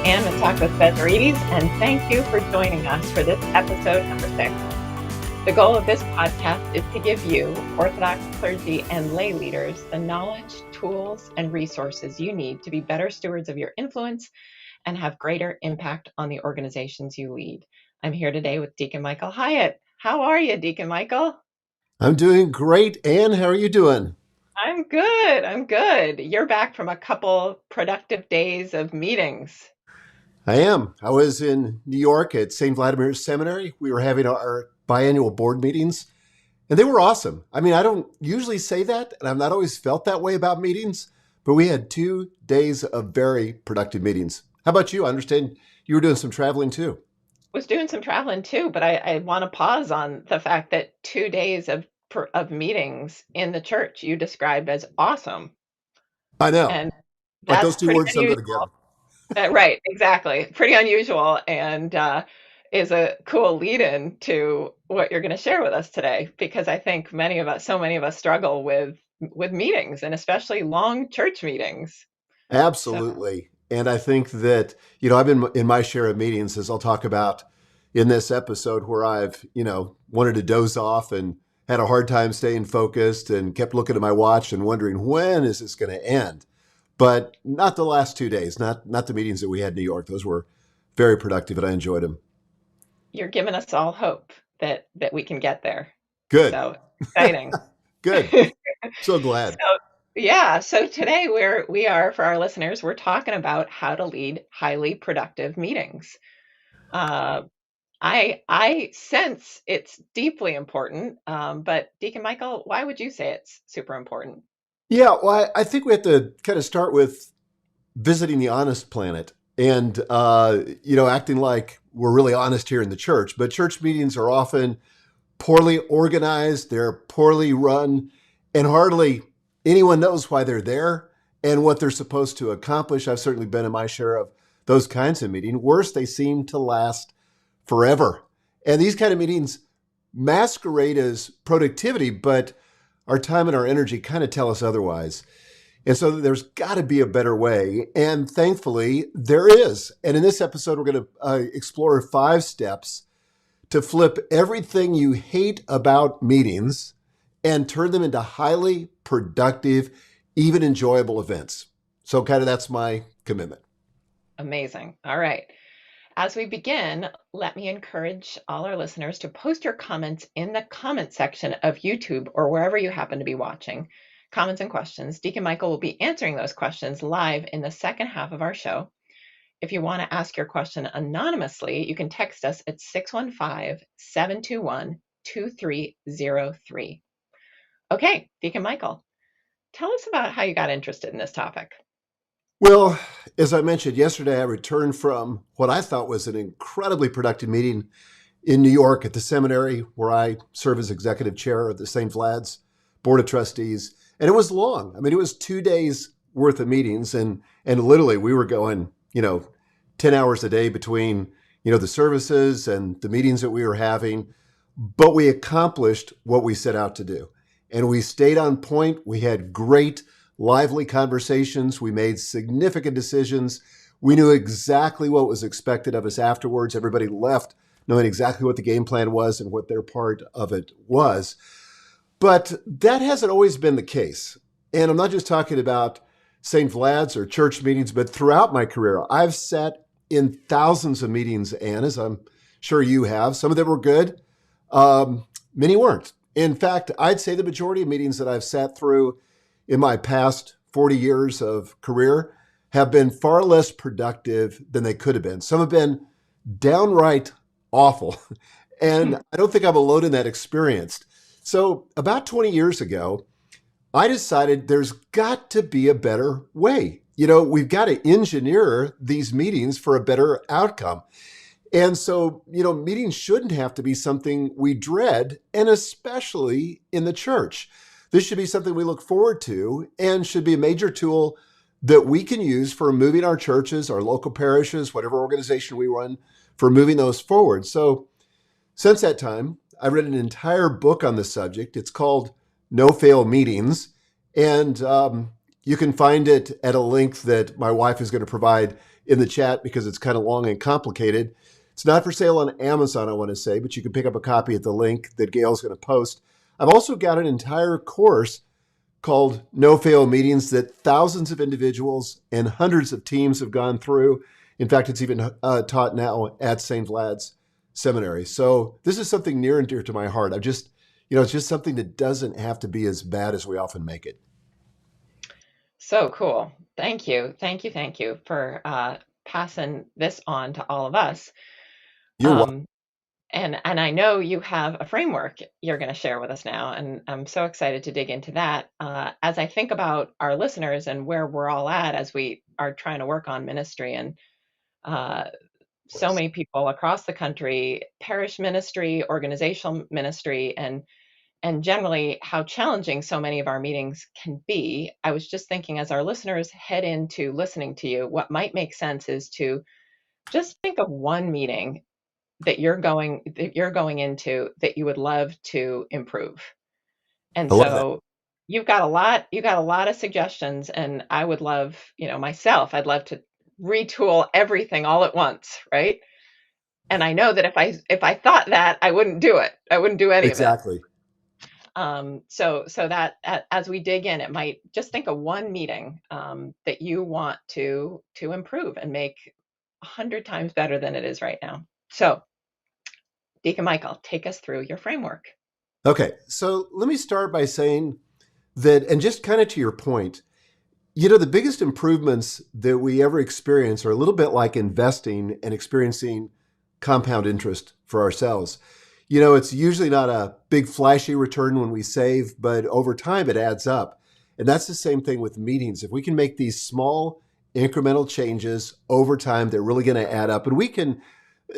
Anne with Talk with Bezzarides, and thank you for joining us for this episode number 6. The goal of this podcast is to give you, Orthodox clergy and lay leaders, the knowledge, tools, and resources you need to be better stewards of your influence and have greater impact on the organizations you lead. I'm here today with Deacon Michael Hyatt. How are you, Deacon Michael? I'm doing great. Anne, how are you doing? I'm good. I'm good. You're back from a couple productive days of meetings. I am. I was in New York at St. Vladimir's Seminary. We were having our biannual board meetings, and they were awesome. I mean, I don't usually say that, and I've not always felt that way about meetings, but we had 2 days of very productive meetings. How about you? I understand you were doing some traveling too. Was doing some traveling too, but I want to pause on the fact that 2 days of meetings in the church you described as awesome, I know. and Like that's those two pretty words don't go unusual. together. Right, exactly. Pretty unusual, and is a cool lead-in to what you're going to share with us today, because I think so many of us struggle with meetings, and especially long church meetings. So Absolutely. And I think that, I've been in my share of meetings, as I'll talk about in this episode, where I've, wanted to doze off and had a hard time staying focused and kept looking at my watch and wondering, when is this going to end? But not the last 2 days, not the meetings that we had in New York. Those were very productive and I enjoyed them. you're giving us all hope that we can get there. Good. So exciting. Good. So glad. So yeah, so today we are for our listeners, we're talking about how to lead highly productive meetings. Uh, I sense it's deeply important, but Deacon Michael, why would you say it's super important? Yeah, well, I think we have to kind of start with visiting the honest planet and acting like we're really honest here in the church. But church meetings are often poorly organized, they're poorly run, and hardly anyone knows why they're there and what they're supposed to accomplish. I've certainly been in my share of those kinds of meetings. Worse, they seem to last forever. And these kind of meetings masquerade as productivity, but our time and our energy kind of tell us otherwise. And so there's got to be a better way. And thankfully, there is. And in this episode, we're going to explore 5 steps to flip everything you hate about meetings and turn them into highly productive, even enjoyable events. So kind of that's my commitment. Amazing. All right. As we begin, let me encourage all our listeners to post your comments in the comment section of YouTube or wherever you happen to be watching. Comments and questions. Deacon Michael will be answering those questions live in the second half of our show. If you want to ask your question anonymously, you can text us at 615-721-2303. Okay, Deacon Michael, tell us about how you got interested in this topic. Well, as I mentioned yesterday, I returned from what I thought was an incredibly productive meeting in New York at the seminary where I serve as executive chair of the St. Vlad's Board of Trustees. And it was long. I mean, it was 2 days worth of meetings. And literally we were going, 10 hours a day between, the services and the meetings that we were having. But we accomplished what we set out to do. And we stayed on point. We had great, lively conversations. We made significant decisions. We knew exactly what was expected of us afterwards. Everybody left knowing exactly what the game plan was and what their part of it was. But that hasn't always been the case. And I'm not just talking about St. Vlad's or church meetings, but throughout my career, I've sat in thousands of meetings, Anne, as I'm sure you have. Some of them were good. Many weren't. In fact, I'd say the majority of meetings that I've sat through in my past 40 years of career have been far less productive than they could have been. Some have been downright awful. And I don't think I'm alone in that experience. So about 20 years ago, I decided there's got to be a better way. We've got to engineer these meetings for a better outcome. And so, meetings shouldn't have to be something we dread, and especially in the church. This should be something we look forward to and should be a major tool that we can use for moving our churches, our local parishes, whatever organization we run, for moving those forward. So since that time, I've written an entire book on the subject. It's called No Fail Meetings. And you can find it at a link that my wife is going to provide in the chat because it's kind of long and complicated. It's not for sale on Amazon, I want to say, but you can pick up a copy at the link that Gail's going to post. I've also got an entire course called No Fail Meetings that thousands of individuals and hundreds of teams have gone through. In fact, it's even taught now at St. Vlad's Seminary. So this is something near and dear to my heart. It's just something that doesn't have to be as bad as we often make it. So cool. Thank you. Thank you. Thank you for passing this on to all of us. You're welcome. And I know you have a framework you're going to share with us now, and I'm so excited to dig into that. As I think about our listeners and where we're all at as we are trying to work on ministry, and so many people across the country, parish ministry, organizational ministry, and generally how challenging so many of our meetings can be. I was just thinking, as our listeners head into listening to you, what might make sense is to just think of one meeting that you're going into that you would love to improve. And I love that. so you've got a lot of suggestions, and I would love, myself, I'd love to retool everything all at once, right? And I know that if I thought that, I wouldn't do it. I wouldn't do any of it. Exactly. So that as we dig in, it might just think of one meeting that you want to improve and make 100 times better than it is right now. So, Deacon Michael, take us through your framework. Okay, so let me start by saying that, and just kind of to your point, the biggest improvements that we ever experience are a little bit like investing and experiencing compound interest for ourselves. It's usually not a big flashy return when we save, but over time it adds up. And that's the same thing with meetings. If we can make these small incremental changes over time, they're really going to add up, and we can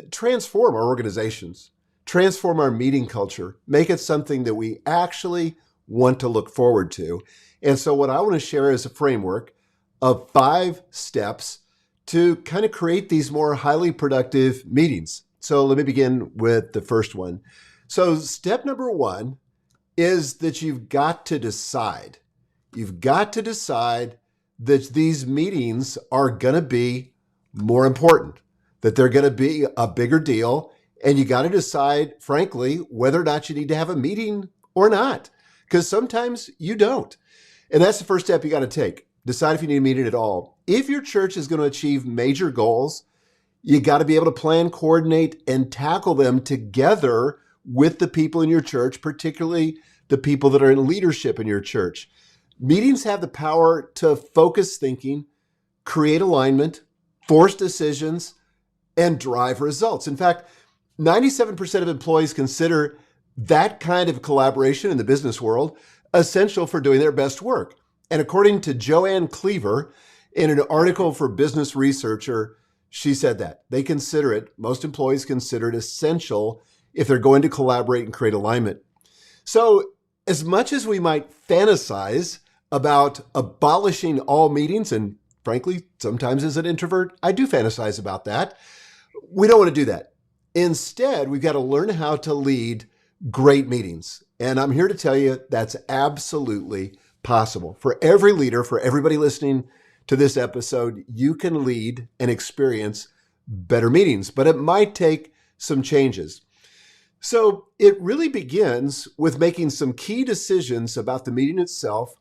transform our organizations, transform our meeting culture, make it something that we actually want to look forward to. And so what I want to share is a framework of 5 steps to kind of create these more highly productive meetings. So let me begin with the first one. So step number 1 is that you've got to decide. You've got to decide that these meetings are going to be more important, that they're going to be a bigger deal. And you got to decide, frankly, whether or not you need to have a meeting or not, because sometimes you don't. And that's the first step you got to take. Decide if you need a meeting at all. If your church is going to achieve major goals, you got to be able to plan, coordinate, and tackle them together with the people in your church, particularly the people that are in leadership in your church. Meetings have the power to focus thinking, create alignment, force decisions, and drive results. In fact, 97% of employees consider that kind of collaboration in the business world essential for doing their best work. And according to Joanne Cleaver, in an article for Business Researcher, she said that most employees consider it essential if they're going to collaborate and create alignment. So as much as we might fantasize about abolishing all meetings, and frankly, sometimes as an introvert, I do fantasize about that, we don't want to do that. Instead, we've got to learn how to lead great meetings. And I'm here to tell you that's absolutely possible. For every leader, for everybody listening to this episode, you can lead and experience better meetings, but it might take some changes. So it really begins with making some key decisions about the meeting itself.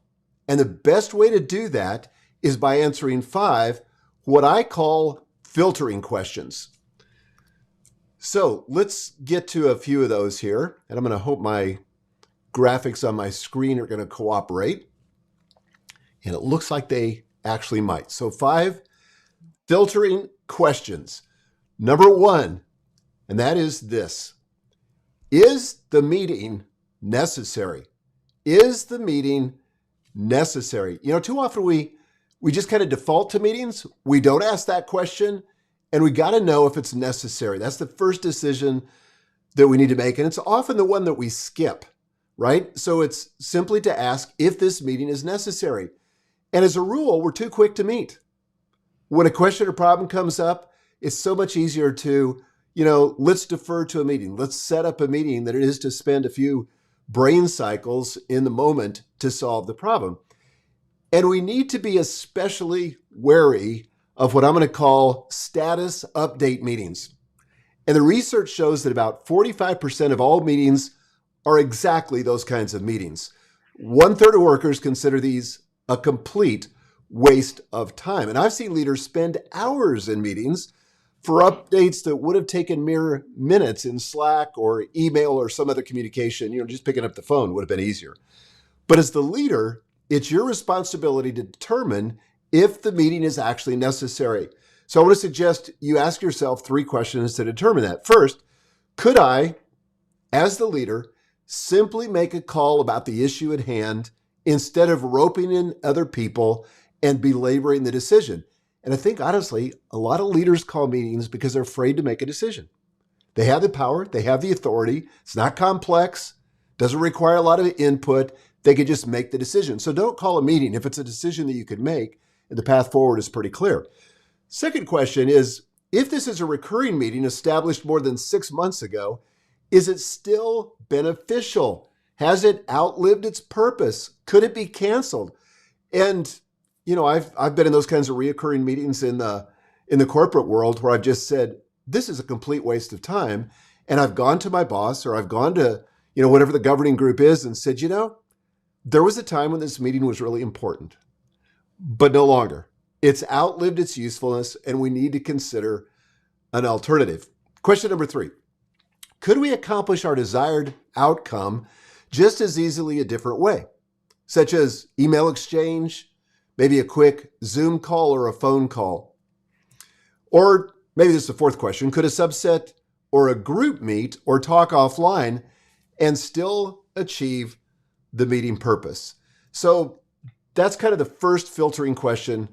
And the best way to do that is by answering 5, what I call filtering questions. So let's get to a few of those here. And I'm going to hope my graphics on my screen are going to cooperate. And it looks like they actually might. So 5 filtering questions. Number 1, and that is this: is the meeting necessary? Is the meeting necessary? Too often we just kind of default to meetings. We don't ask that question, and we got to know if it's necessary. That's the first decision that we need to make. And it's often the one that we skip, right? So it's simply to ask if this meeting is necessary. And as a rule, we're too quick to meet. When a question or problem comes up, it's so much easier to, let's defer to a meeting. Let's set up a meeting than it is to spend a few brain cycles in the moment to solve the problem. And we need to be especially wary of what I'm going to call status update meetings. And the research shows that about 45% of all meetings are exactly those kinds of meetings. 1/3 of workers consider these a complete waste of time. And I've seen leaders spend hours in meetings for updates that would have taken mere minutes in Slack or email or some other communication. Just picking up the phone would have been easier. But as the leader, it's your responsibility to determine if the meeting is actually necessary. So I want to suggest you ask yourself 3 questions to determine that. First, could I, as the leader, simply make a call about the issue at hand instead of roping in other people and belaboring the decision? And I think, honestly, a lot of leaders call meetings because they're afraid to make a decision. They have the power, they have the authority. It's not complex, doesn't require a lot of input. They could just make the decision. So don't call a meeting if it's a decision that you could make and the path forward is pretty clear. Second question is, if this is a recurring meeting established more than 6 months ago, is it still beneficial? Has it outlived its purpose? Could it be canceled? And I've been in those kinds of reoccurring meetings in the corporate world where I've just said, this is a complete waste of time. And I've gone to my boss or I've gone to, whatever the governing group is and said, there was a time when this meeting was really important, but no longer. It's outlived its usefulness and we need to consider an alternative. Question number 3. Could we accomplish our desired outcome just as easily a different way, such as email exchange, maybe a quick Zoom call or a phone call? Or maybe this is the 4th question. Could a subset or a group meet or talk offline and still achieve the meeting purpose? So that's kind of the first filtering question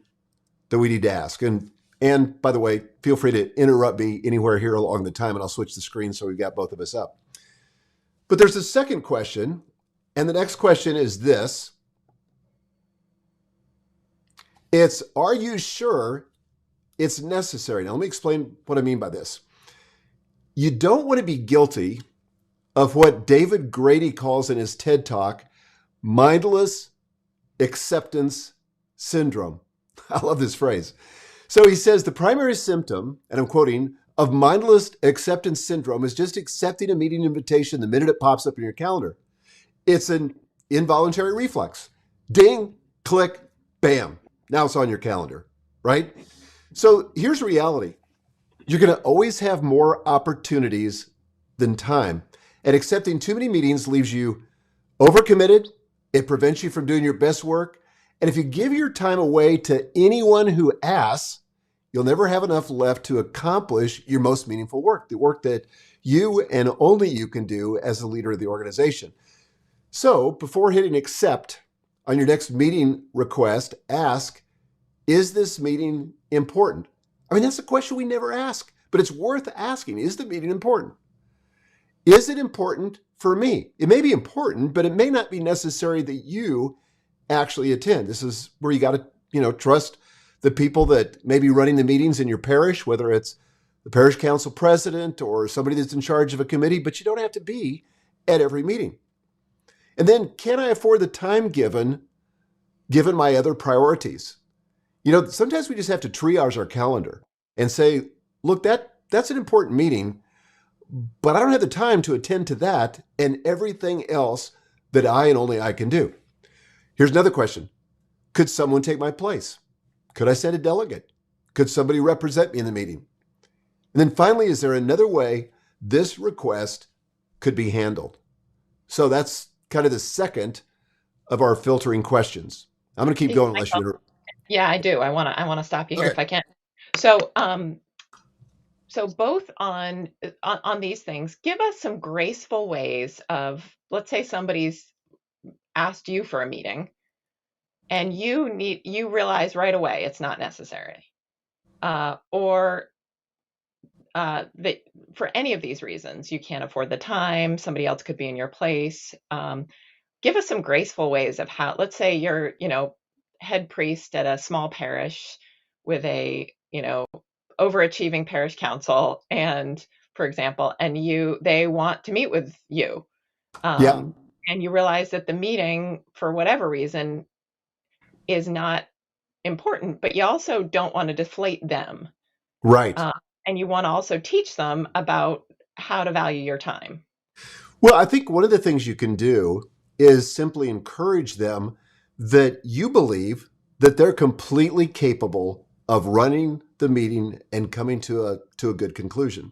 that we need to ask. And by the way, feel free to interrupt me anywhere here along the time and I'll switch the screen so we've got both of us up. But there's a second question, and the next question is this. It's, are you sure it's necessary? Now, let me explain what I mean by this. You don't want to be guilty of what David Grady calls in his TED Talk, mindless acceptance syndrome. I love this phrase. So he says the primary symptom, and I'm quoting, of mindless acceptance syndrome is just accepting a meeting invitation the minute it pops up in your calendar. It's an involuntary reflex. Ding, click, bam. Now it's on your calendar, right? So here's reality. You're going to always have more opportunities than time. And accepting too many meetings leaves you overcommitted. It prevents you from doing your best work. And if you give your time away to anyone who asks, you'll never have enough left to accomplish your most meaningful work, the work that you and only you can do as the leader of the organization. So before hitting accept on your next meeting request, ask, is this meeting important? I mean, that's a question we never ask, but it's worth asking. Is the meeting important? Is it important for me? It may be important, but it may not be necessary that you actually attend. This is where you got to, trust the people that may be running the meetings in your parish, whether it's the parish council president or somebody that's in charge of a committee, but you don't have to be at every meeting. And then, can I afford the time given my other priorities? Sometimes we just have to triage our calendar and say, look, that's an important meeting, but I don't have the time to attend to that and everything else that I and only I can do. Here's another question. Could someone take my place? Could I send a delegate? Could somebody represent me in the meeting? And then finally, is there another way this request could be handled? So that's kind of the second of our filtering questions. I'm going to keep going unless you. Yeah, I do. I want to stop you here Okay. if I can. So both on these things, give us some graceful ways of, let's say somebody's asked you for a meeting and you realize right away it's not necessary. Or that for any of these reasons, you can't afford the time, somebody else could be in your place. Give us some graceful ways of how, let's say you're, head priest at a small parish with a, overachieving parish council, and for example, and they want to meet with you. Yeah. And you realize that the meeting, for whatever reason, is not important, but you also don't want to deflate them. Right. Uh, and you want to also teach them about how to value your time. Well, I think one of the things you can do is simply encourage them that you believe that they're completely capable of running the meeting and coming to a good conclusion.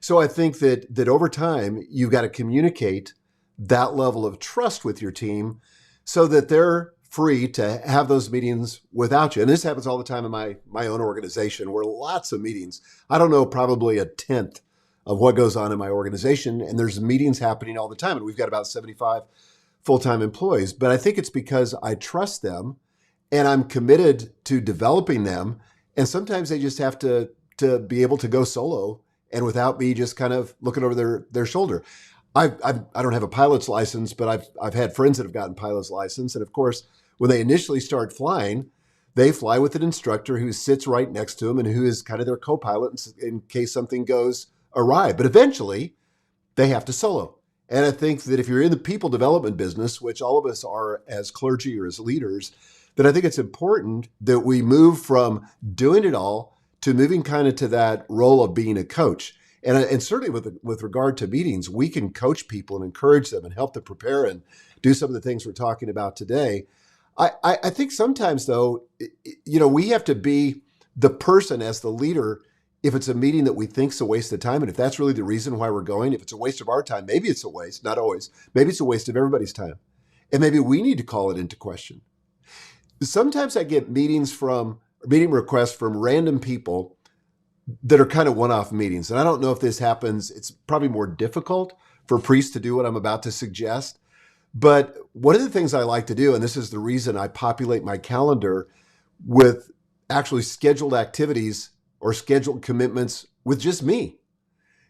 So I think that over time, you've got to communicate that level of trust with your team so that they're free to have those meetings without you. And this happens all the time in my own organization, where lots of meetings, I don't know, probably a tenth of what goes on in my organization. And there's meetings happening all the time. And we've got about 75 full-time employees. But I think it's because I trust them and I'm committed to developing them. And sometimes they just have to be able to go solo and without me just kind of looking over their shoulder. I don't have a pilot's license, but I've had friends that have gotten pilot's license. And of course, when they initially start flying, they fly with an instructor who sits right next to them and who is kind of their co-pilot in case something goes awry. But eventually, they have to solo. And I think that if you're in the people development business, which all of us are as clergy or as leaders, then I think it's important that we move from doing it all to moving kind of to that role of being a coach. And certainly with regard to meetings, we can coach people and encourage them and help them prepare and do some of the things we're talking about today. I think sometimes, though, we have to be the person as the leader. If it's a meeting that we think is a waste of time, and if that's really the reason why we're going, if it's a waste of our time, maybe it's a waste, not always. Maybe it's a waste of everybody's time. And maybe we need to call it into question. Sometimes I get meeting requests from random people that are kind of one-off meetings. And I don't know if this happens. It's probably more difficult for priests to do what I'm about to suggest. But one of the things I like to do, and this is the reason I populate my calendar with actually scheduled activities or scheduled commitments with just me.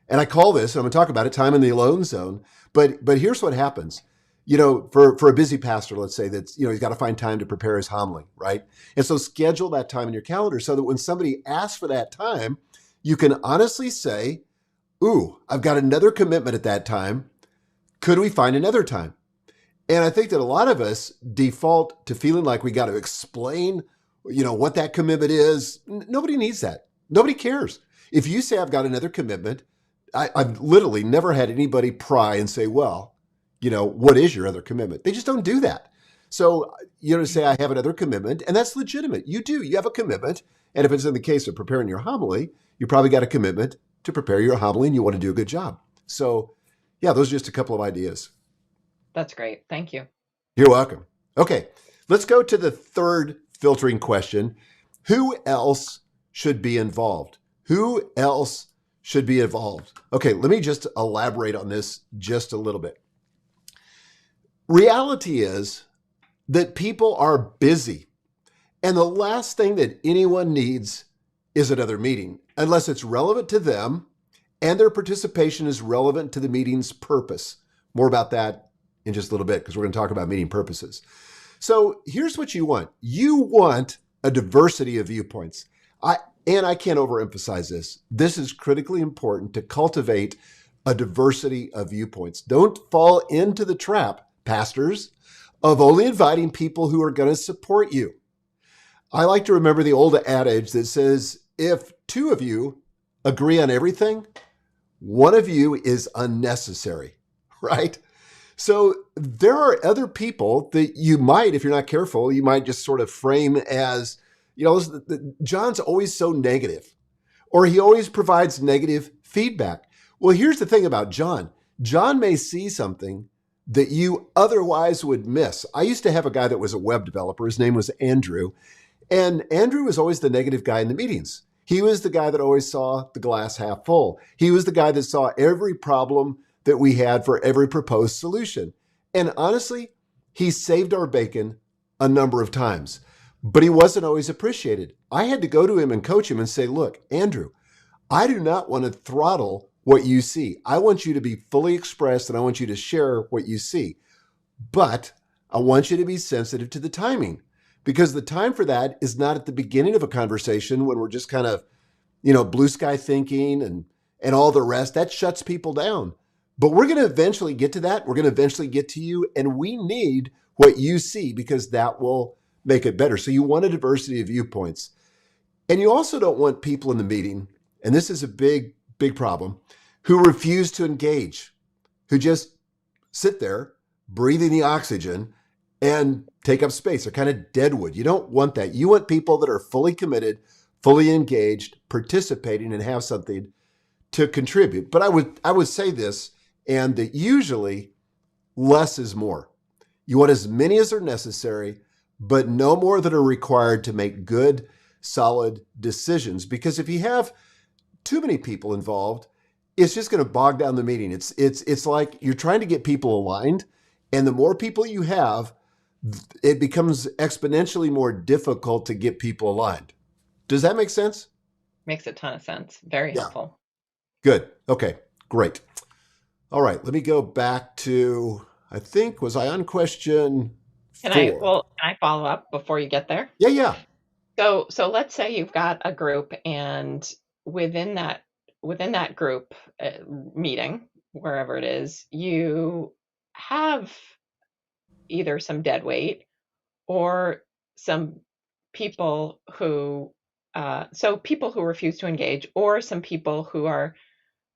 And I call this, I'm going to talk about it, time in the alone zone. But here's what happens. For a busy pastor, let's say that, he's got to find time to prepare his homily, right? And so schedule that time in your calendar so that when somebody asks for that time, you can honestly say, ooh, I've got another commitment at that time. Could we find another time? And I think that a lot of us default to feeling like we got to explain, what that commitment is. Nobody needs that. Nobody cares. If you say I've got another commitment, I've literally never had anybody pry and say, well, what is your other commitment? They just don't do that. So, to say I have another commitment, and that's legitimate. You do. You have a commitment. And if it's in the case of preparing your homily, you probably got a commitment to prepare your homily and you want to do a good job. So, yeah, those are just a couple of ideas. That's great. Thank you. You're welcome. Okay, let's go to the third filtering question. Who else should be involved? Who else should be involved? Okay, let me just elaborate on this just a little bit. Reality is that people are busy, and the last thing that anyone needs is another meeting, unless it's relevant to them and their participation is relevant to the meeting's purpose. More about that in just a little bit, because we're going to talk about meeting purposes. So here's what you want. You want a diversity of viewpoints. I can't overemphasize this. This is critically important to cultivate a diversity of viewpoints. Don't fall into the trap, pastors, of only inviting people who are going to support you. I like to remember the old adage that says, if two of you agree on everything, one of you is unnecessary, right? So there are other people that you might, if you're not careful, you might just sort of frame as, John's always so negative, or he always provides negative feedback. Well, here's the thing about John. John may see something that you otherwise would miss. I used to have a guy that was a web developer. His name was Andrew. And Andrew was always the negative guy in the meetings. He was the guy that always saw the glass half full. He was the guy that saw every problem that we had for every proposed solution. And honestly, he saved our bacon a number of times, but he wasn't always appreciated. I had to go to him and coach him and say, look, Andrew, I do not want to throttle what you see. I want you to be fully expressed and I want you to share what you see. But I want you to be sensitive to the timing, because the time for that is not at the beginning of a conversation when we're just kind of, blue sky thinking and all the rest. That shuts people down. But we're going to eventually get to that. We're going to eventually get to you. And we need what you see, because that will make it better. So you want a diversity of viewpoints. And you also don't want people in the meeting, and this is a big, big problem, who refuse to engage, who just sit there, breathing the oxygen and take up space. They're kind of deadwood. You don't want that. You want people that are fully committed, fully engaged, participating, and have something to contribute. But I would say this, and that usually less is more. You want as many as are necessary, but no more that are required to make good, solid decisions. Because if you have too many people involved, it's just going to bog down the meeting. It's like you're trying to get people aligned, and the more people you have, it becomes exponentially more difficult to get people aligned. Does that make sense? Makes a ton of sense. Very Yeah. helpful. Good. Okay, great. All right, let me go back to, I think, was I on question Can I, 4? well, can I follow up before you get there? Yeah, yeah. So let's say you've got a group, and within that within that group meeting, wherever it is, you have either some dead weight or some people who so people who refuse to engage, or some people who are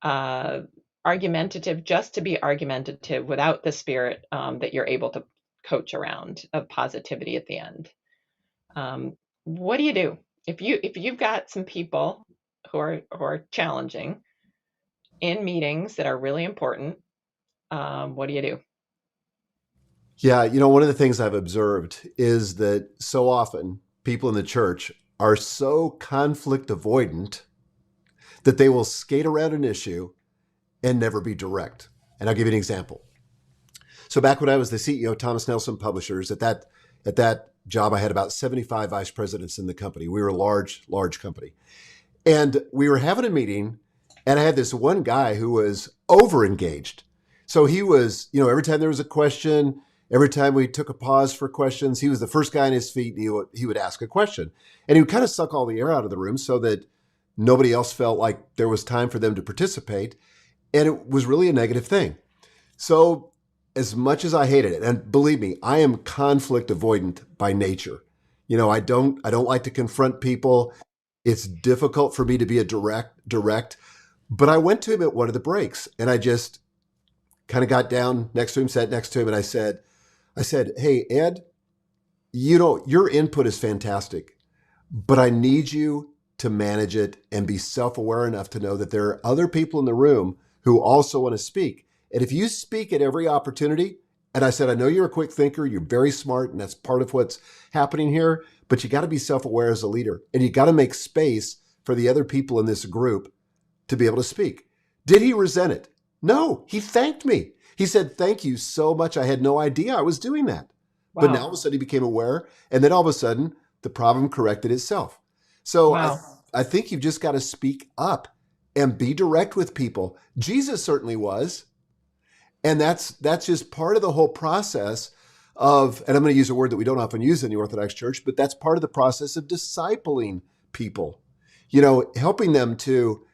uh, argumentative just to be argumentative without the spirit that you're able to coach around of positivity at the end. What do you do if you've got some people who are challenging in meetings that are really important? What do you do? Yeah, one of the things I've observed is that so often people in the church are so conflict avoidant that they will skate around an issue and never be direct. And I'll give you an example. So back when I was the CEO of Thomas Nelson Publishers, at that job, I had about 75 vice presidents in the company. We were a large, large company. And we were having a meeting, and I had this one guy who was over engaged. So he was, every time there was a question, every time we took a pause for questions, he was the first guy on his feet, and he would ask a question. And he would kind of suck all the air out of the room so that nobody else felt like there was time for them to participate. And it was really a negative thing. So as much as I hated it, and believe me, I am conflict avoidant by nature. I don't like to confront people. It's difficult for me to be a direct, but I went to him at one of the breaks, and I just kind of got down next to him, sat next to him, and I said, "Hey, Ed, your input is fantastic, but I need you to manage it and be self-aware enough to know that there are other people in the room who also want to speak. And if you speak at every opportunity," and I said, "I know you're a quick thinker, you're very smart, and that's part of what's happening here, but you got to be self-aware as a leader, and you got to make space for the other people in this group to be able to speak." Did he resent it? No, he thanked me. He said, "Thank you so much. I had no idea I was doing that." But now all Wow. of a sudden he became aware, and then all of a sudden the problem corrected itself. So Wow. I think you've just got to speak up and be direct with people. Jesus certainly was. And that's just part of the whole process of, and I'm going to use a word that we don't often use in the Orthodox Church, but that's part of the process of discipling people, helping them to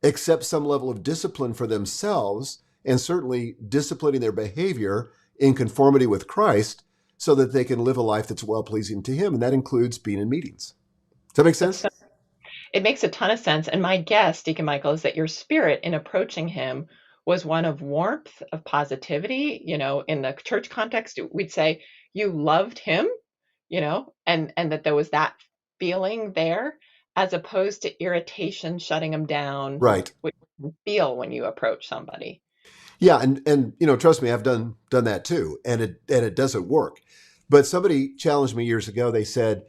accept some level of discipline for themselves, and certainly disciplining their behavior in conformity with Christ so that they can live a life that's well-pleasing to him. And that includes being in meetings. Does that make That's sense? so, it makes a ton of sense. And my guess, Deacon Michael, is that your spirit in approaching him was one of warmth, of positivity. In the church context, we'd say you loved him, and that there was that feeling there, as opposed to irritation, shutting him down, Right. which you feel when you approach somebody. Yeah, and trust me, I've done that too, and it doesn't work. But somebody challenged me years ago. They said,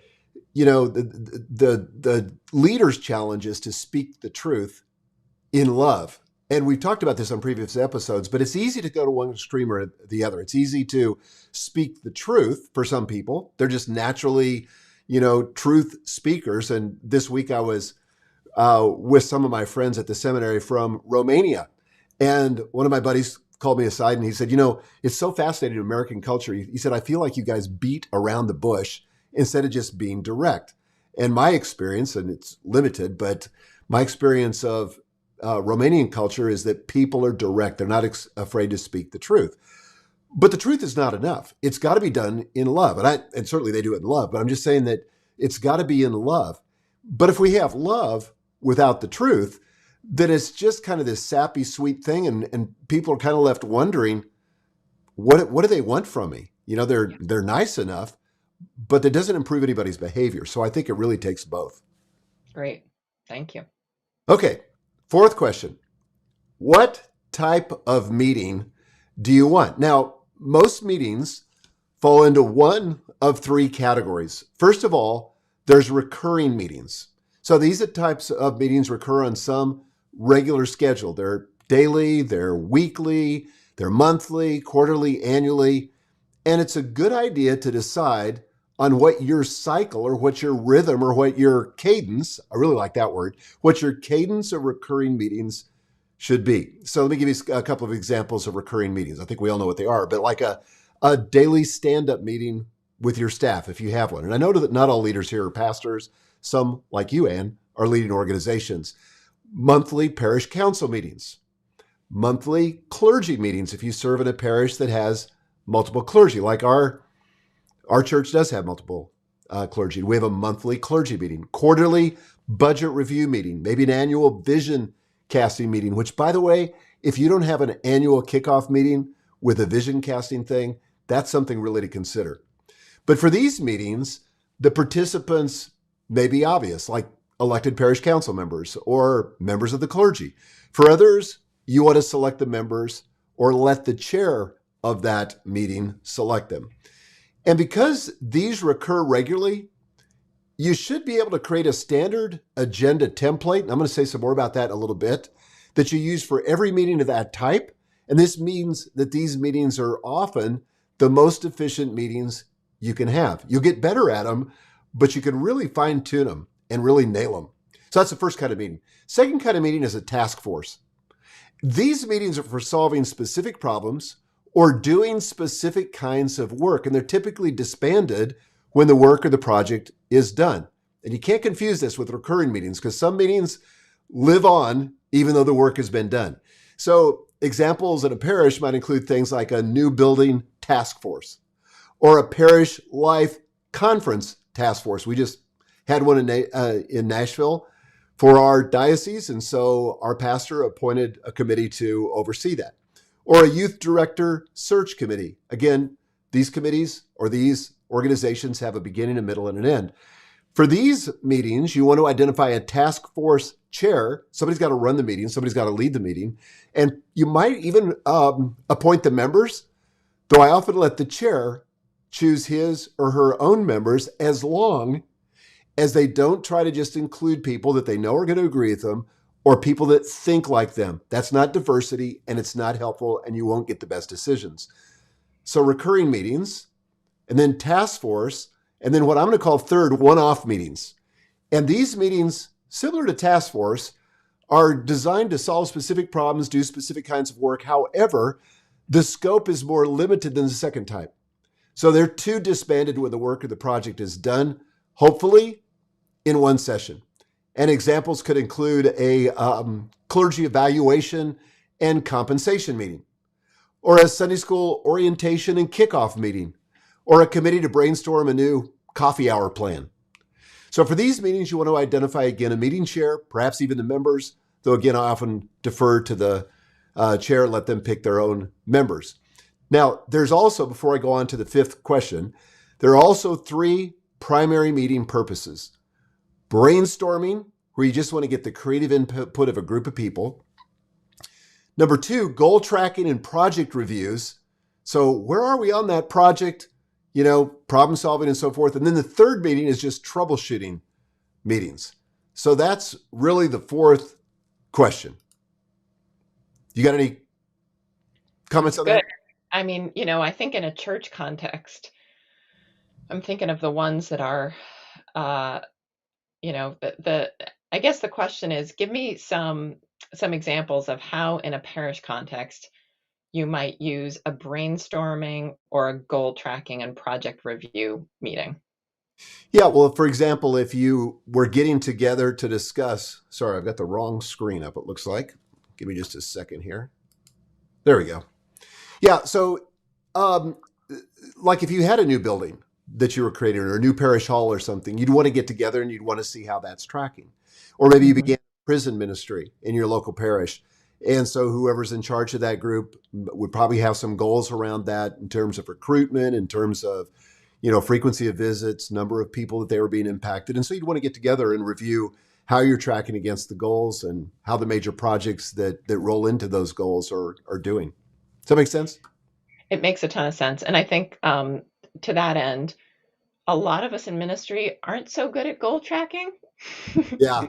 the leader's challenge is to speak the truth in love. And we've talked about this on previous episodes, but it's easy to go to one extreme or the other. It's easy to speak the truth for some people. They're just naturally, truth speakers. And this week I was with some of my friends at the seminary from Romania. And one of my buddies called me aside and he said, it's so fascinating in American culture. He said, "I feel like you guys beat around the bush instead of just being direct." And my experience, and it's limited, but my experience of Romanian culture is that people are direct. They're not afraid to speak the truth. But the truth is not enough. It's got to be done in love. And certainly they do it in love, but I'm just saying that it's got to be in love. But if we have love without the truth, then it's just kind of this sappy, sweet thing. And people are kind of left wondering, what do they want from me? They're nice enough, but that doesn't improve anybody's behavior. So I think it really takes both. Great. Thank you. Okay. Fourth question. What type of meeting do you want? Now, most meetings fall into one of three categories. First of all, there's recurring meetings. So these are types of meetings recur on some regular schedule. They're daily, they're weekly, they're monthly, quarterly, annually. And it's a good idea to decide on what your cycle or what your rhythm or what your cadence, I really like that word, what your cadence of recurring meetings should be. So let me give you a couple of examples of recurring meetings. I think we all know what they are, but like a daily stand-up meeting with your staff, if you have one. And I know that not all leaders here are pastors. Some, like you, Ann, are leading organizations. Monthly parish council meetings. Monthly clergy meetings if you serve in a parish that has multiple clergy, like our church does have multiple clergy. We have a monthly clergy meeting. Quarterly budget review meeting, maybe an annual vision casting meeting, which, by the way, if you don't have an annual kickoff meeting with a vision casting thing, that's something really to consider. But for these meetings, the participants may be obvious, like elected parish council members or members of the clergy. For others, you want to select the members or let the chair of that meeting select them. And because these recur regularly, you should be able to create a standard agenda template. And I'm going to say some more about that in a little bit, that you use for every meeting of that type. And this means that these meetings are often the most efficient meetings you can have. You'll get better at them, but you can really fine tune them and really nail them. So that's the first kind of meeting. Second kind of meeting is a task force. These meetings are for solving specific problems or doing specific kinds of work, and they're typically disbanded when the work or the project is done. And you can't confuse this with recurring meetings because some meetings live on even though the work has been done. So examples in a parish might include things like a new building task force or a parish life conference task force. We just had one in Nashville for our diocese, and so our pastor appointed a committee to oversee that. Or a youth director search committee. Again, these committees or these organizations have a beginning, a middle, and an end. For these meetings, you want to identify a task force chair. Somebody's got to run the meeting. Somebody's got to lead the meeting. And you might even appoint the members, though I often let the chair choose his or her own members as long as they don't try to just include people that they know are going to agree with them or people that think like them. That's not diversity, and it's not helpful, and you won't get the best decisions. So recurring meetings, and then task force, and then what I'm going to call third, one-off meetings. And these meetings, similar to task force, are designed to solve specific problems, do specific kinds of work. However, the scope is more limited than the second type. So they're too disbanded when the work or the project is done, hopefully in one session. And examples could include a clergy evaluation and compensation meeting, or a Sunday school orientation and kickoff meeting, or a committee to brainstorm a new coffee hour plan. So for these meetings, you want to identify, again, a meeting chair, perhaps even the members, though, again, I often defer to the chair and let them pick their own members. Now, there's also, before I go on to the fifth question, there are also three primary meeting purposes. Brainstorming, where you just want to get the creative input of a group of people. Number two, goal tracking and project reviews. So where are we on that project? Problem solving and so forth. And then the third meeting is just troubleshooting meetings. So that's really the fourth question. You got any comments on that? Good. I mean, I think in a church context, I'm thinking of the ones that are, I guess the question is, give me some examples of how in a parish context you might use a brainstorming or a goal tracking and project review meeting. Yeah, well, for example, if you were getting together to discuss, sorry, I've got the wrong screen up, it looks like. Give me just a second here. There we go. Yeah, so Um, like if you had a new building that you were creating or a new parish hall or something, you'd want to get together and you'd want to see how that's tracking. Or maybe you Mhm. began prison ministry in your local parish. And so whoever's in charge of that group would probably have some goals around that in terms of recruitment, in terms of, frequency of visits, number of people that they were being impacted. And so you'd want to get together and review how you're tracking against the goals and how the major projects that roll into those goals are doing. Does that make sense? It makes a ton of sense. And I think to that end, a lot of us in ministry aren't so good at goal tracking. Yeah.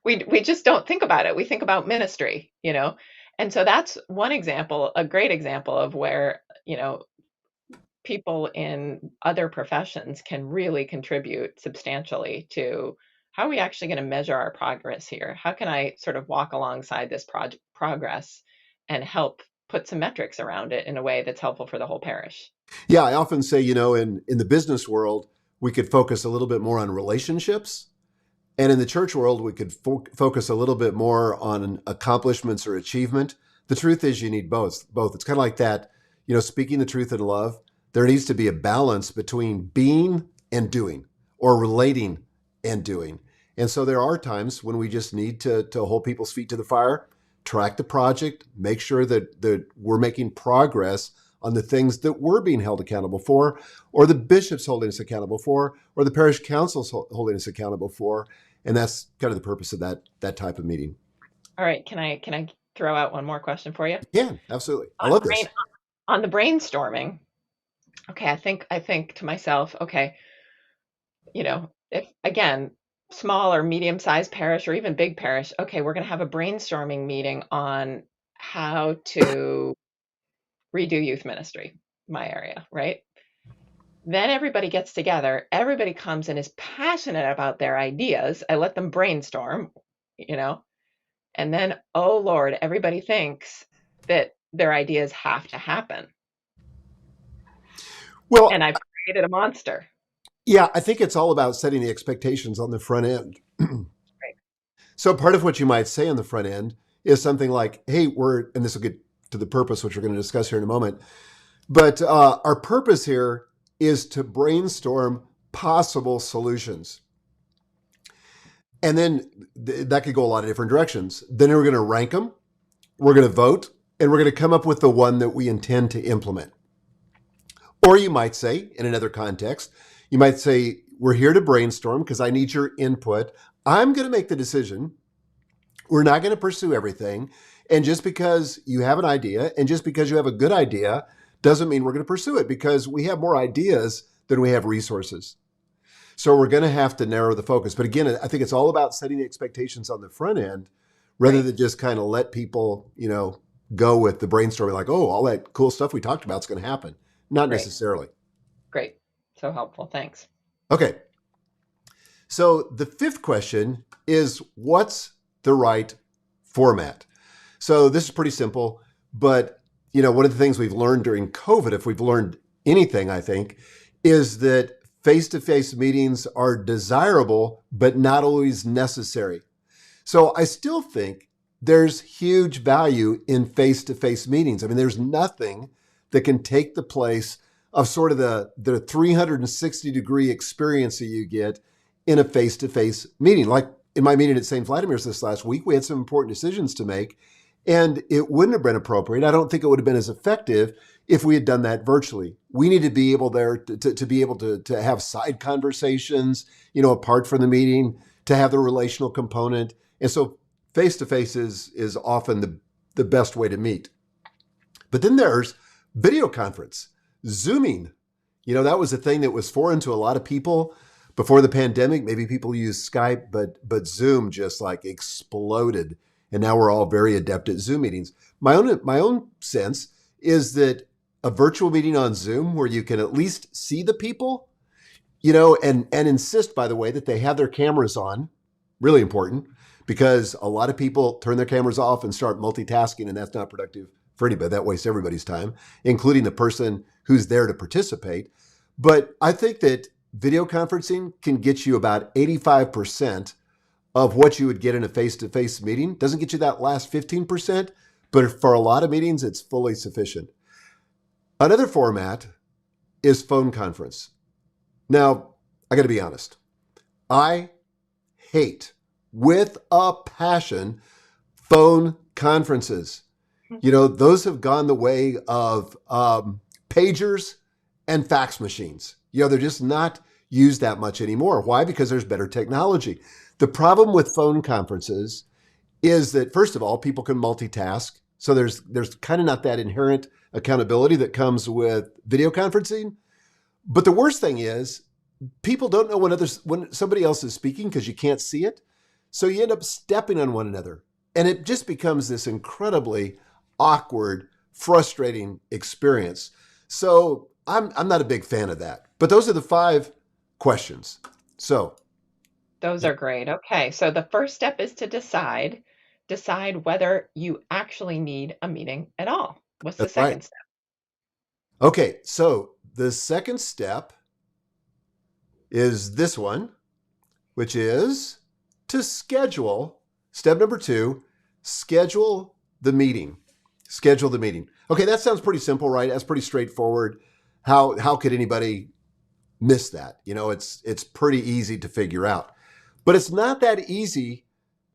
We just don't think about it. We think about ministry, you know. And so that's one example, a great example of where, people in other professions can really contribute substantially to how are we actually going to measure our progress here? How can I sort of walk alongside this progress and help put some metrics around it in a way that's helpful for the whole parish? Yeah, I often say, in the business world, we could focus a little bit more on relationships. And in the church world, we could focus a little bit more on accomplishments or achievement. The truth is, you need both. Both. It's kind of like that, speaking the truth in love. There needs to be a balance between being and doing, or relating and doing. And so there are times when we just need to hold people's feet to the fire, track the project, make sure that we're making progress on the things that we're being held accountable for, or the bishop's holding us accountable for, or the parish council's holding us accountable for. And that's kind of the purpose of that type of meeting. All right, can I throw out one more question for you? Yeah, absolutely. I On love brain this. on the brainstorming. Okay, I think to myself, okay, if again, small or medium-sized parish or even big parish, okay, we're going to have a brainstorming meeting on how to redo youth ministry, my area, right? Then everybody gets together, everybody comes and is passionate about their ideas. I let them brainstorm, you know, and then, oh Lord, everybody thinks that their ideas have to happen. And Well, I've created a monster. yeah, I think it's all about setting the expectations on the front end. Right. So part of what you might say on the front end is something like, hey, and this will get to the purpose, which we're going to discuss here in a moment. But our purpose here is to brainstorm possible solutions. And then that could go a lot of different directions. Then we're going to rank them, we're going to vote, and we're going to come up with the one that we intend to implement. Or you might say, in another context, you might say, we're here to brainstorm because I need your input. I'm going to make the decision. We're not going to pursue everything. And just because you have an idea and just because you have a good idea doesn't mean we're going to pursue it, because we have more ideas than we have resources. So we're going to have to narrow the focus. But again, I think it's all about setting the expectations on the front end rather Right. than just kind of let people, go with the brainstorming like, oh, all that cool stuff we talked about is going to happen. Not Right. necessarily. Great. So helpful. Thanks. Okay. So the fifth question is, what's the right format? So this is pretty simple, but one of the things we've learned during COVID, if we've learned anything, I think, is that face-to-face meetings are desirable, but not always necessary. So I still think there's huge value in face-to-face meetings. I mean, there's nothing that can take the place of sort of the 360-degree experience that you get in a face-to-face meeting. Like in my meeting at St. Vladimir's this last week, we had some important decisions to make, and it wouldn't have been appropriate. I don't think it would have been as effective if we had done that virtually. We need to be able there to be able to have side conversations, apart from the meeting, to have the relational component. And so face-to-face is often the best way to meet. But then there's video conference, Zooming. That was a thing that was foreign to a lot of people before the pandemic. Maybe people used Skype, but Zoom just like exploded. And now we're all very adept at Zoom meetings. My own sense is that a virtual meeting on Zoom where you can at least see the people, and insist, by the way, that they have their cameras on, really important, because a lot of people turn their cameras off and start multitasking, and that's not productive for anybody. That wastes everybody's time, including the person who's there to participate. But I think that video conferencing can get you about 85% of what you would get in a face-to-face meeting. Doesn't get you that last 15%, but for a lot of meetings, it's fully sufficient. Another format is phone conference. Now, I got to be honest. I hate with a passion phone conferences. Those have gone the way of pagers and fax machines. They're just not used that much anymore. Why? Because there's better technology. The problem with phone conferences is that, first of all, people can multitask. So there's kind of not that inherent accountability that comes with video conferencing. But the worst thing is people don't know when somebody else is speaking because you can't see it. So you end up stepping on one another. And it just becomes this incredibly awkward, frustrating experience. So I'm not a big fan of that. But those are the 5 questions. So Those are great. Okay. So the first step is to decide whether you actually need a meeting at all. What's the that's right. second step? Okay, so the second step is this one, which is to schedule. Step number 2, schedule the meeting. Schedule the meeting. Okay, that sounds pretty simple, right? That's pretty straightforward. How could anybody miss that? It's pretty easy to figure out. But it's not that easy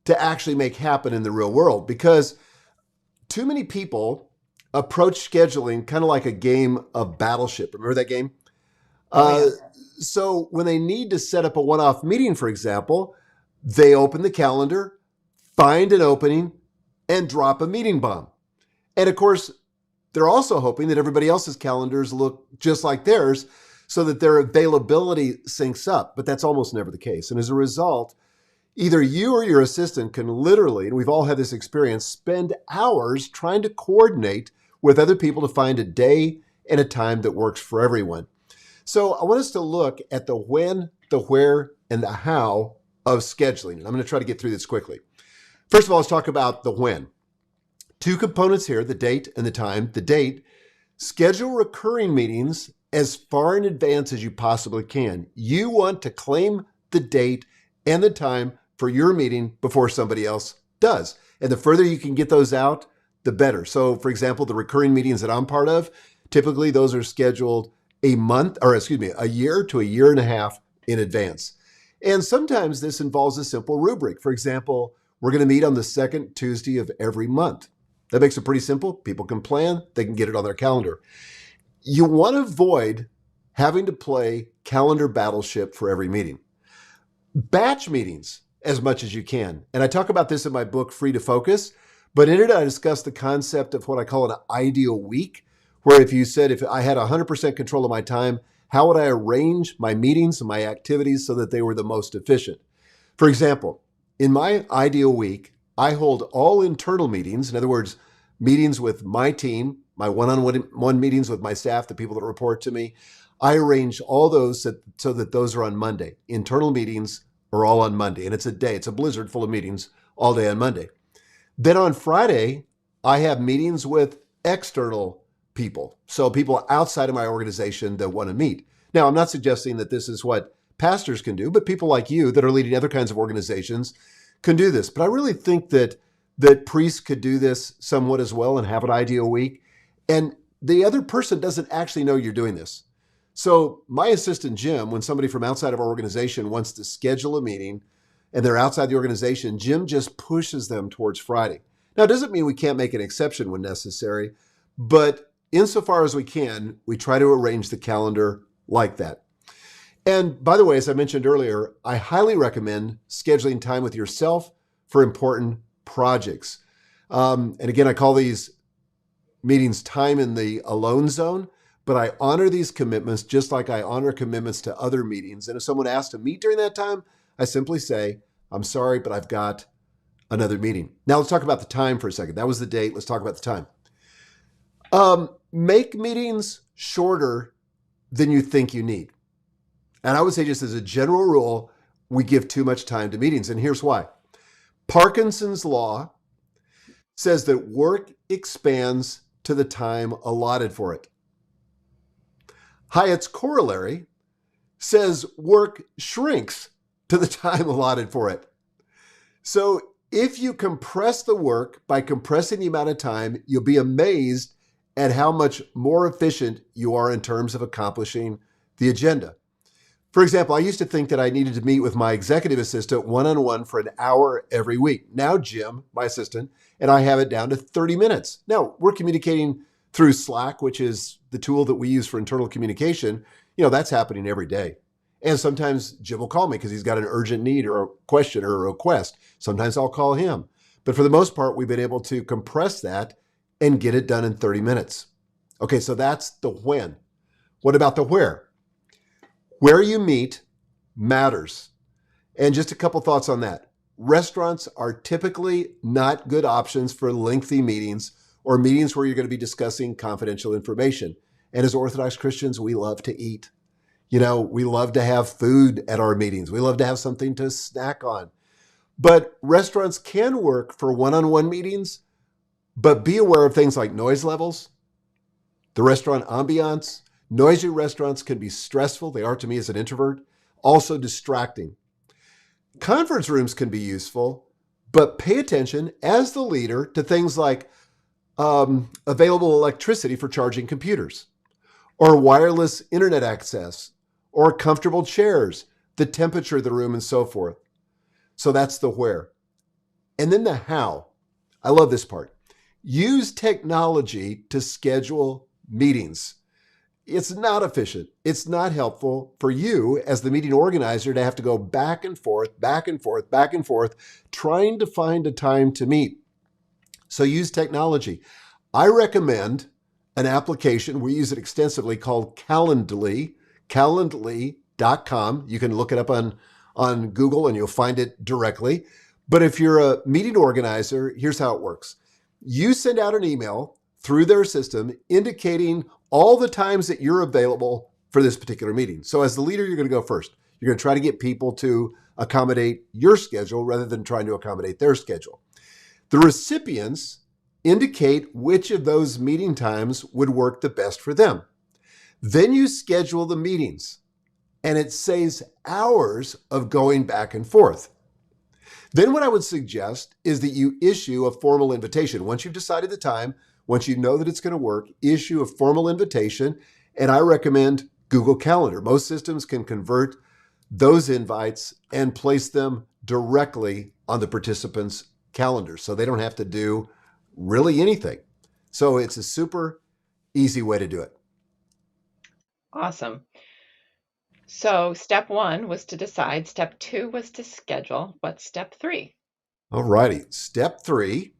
to actually make happen in the real world because too many people approach scheduling kind of like a game of Battleship. Remember that game? Oh, yeah. So when they need to set up a one-off meeting, for example, they open the calendar, find an opening, and drop a meeting bomb. And of course, they're also hoping that everybody else's calendars look just like theirs so that their availability syncs up. But that's almost never the case. And as a result, either you or your assistant can literally, and we've all had this experience, spend hours trying to coordinate with other people to find a day and a time that works for everyone. So I want us to look at the when, the where, and the how of scheduling. And I'm going to try to get through this quickly. First of all, let's talk about the when. 2 components here, the date and the time. The date, schedule recurring meetings as far in advance as you possibly can. You want to claim the date and the time for your meeting before somebody else does. And the further you can get those out, the better. So for example, the recurring meetings that I'm part of, typically those are scheduled a year to a year and a half in advance. And sometimes this involves a simple rubric. For example, we're going to meet on the 2nd Tuesday of every month. That makes it pretty simple. People can plan, they can get it on their calendar. You want to avoid having to play calendar battleship for every meeting. Batch meetings as much as you can. And I talk about this in my book, Free to Focus, but in it I discuss the concept of what I call an ideal week, where if I had 100% control of my time, how would I arrange my meetings and my activities so that they were the most efficient? For example, in my ideal week, I hold all internal meetings, in other words, meetings with my team, my one-on-one meetings with my staff, the people that report to me. I arrange all those so that those are on Monday. Internal meetings are all on Monday, and it's a blizzard full of meetings all day on Monday. Then on Friday, I have meetings with external people, so people outside of my organization that want to meet. Now, I'm not suggesting that this is what pastors can do, but people like you that are leading other kinds of organizations can do this. But I really think that priests could do this somewhat as well and have an ideal week. And the other person doesn't actually know you're doing this. So my assistant, Jim, when somebody from outside of our organization wants to schedule a meeting and they're outside the organization, Jim just pushes them towards Friday. Now, it doesn't mean we can't make an exception when necessary, but insofar as we can, we try to arrange the calendar like that. And by the way, as I mentioned earlier, I highly recommend scheduling time with yourself for important projects. And again, I call these meetings time in the alone zone, but I honor these commitments just like I honor commitments to other meetings. And if someone asks to meet during that time, I simply say, I'm sorry, but I've got another meeting. Now let's talk about the time for a second. That was the date. Let's talk about the time. Make meetings shorter than you think you need. And I would say, just as a general rule, we give too much time to meetings. And here's why. Parkinson's law says that work expands to the time allotted for it. Hyatt's corollary says work shrinks to the time allotted for it. So if you compress the work by compressing the amount of time, you'll be amazed and how much more efficient you are in terms of accomplishing the agenda. For example, I used to think that I needed to meet with my executive assistant one-on-one for an hour every week. Now, Jim, my assistant, and I have it down to 30 minutes. Now, we're communicating through Slack, which is the tool that we use for internal communication. That's happening every day. And sometimes Jim will call me because he's got an urgent need or a question or a request. Sometimes I'll call him. But for the most part, we've been able to compress that and get it done in 30 minutes. Okay, so that's the when. What about the where? Where you meet matters. And just a couple thoughts on that. Restaurants are typically not good options for lengthy meetings or meetings where you're going to be discussing confidential information. And as Orthodox Christians, we love to eat. We love to have food at our meetings. We love to have something to snack on. But restaurants can work for one-on-one meetings, but be aware of things like noise levels, the restaurant ambiance. Noisy restaurants can be stressful. They are to me as an introvert. Also distracting. Conference rooms can be useful, but pay attention as the leader to things like available electricity for charging computers, or wireless internet access, or comfortable chairs, the temperature of the room, and so forth. So that's the where. And then the how. I love this part. Use technology to schedule meetings. It's not efficient. It's not helpful for you as the meeting organizer to have to go back and forth, trying to find a time to meet. So use technology. I recommend an application, we use it extensively, called Calendly, calendly.com. You can look it up on Google and you'll find it directly. But if you're a meeting organizer, here's how it works. You send out an email through their system indicating all the times that you're available for this particular meeting. So as the leader, you're going to go first. You're going to try to get people to accommodate your schedule rather than trying to accommodate their schedule. The recipients indicate which of those meeting times would work the best for them. Then you schedule the meetings, and it saves hours of going back and forth. Then what I would suggest is that you issue a formal invitation. Once you've decided the time, once you know that it's going to work, issue a formal invitation, and I recommend Google Calendar. Most systems can convert those invites and place them directly on the participants' calendar, so they don't have to do really anything. So it's a super easy way to do it. Awesome. So step 1 was to decide. Step 2 was to schedule. What's step 3? All righty. Step 3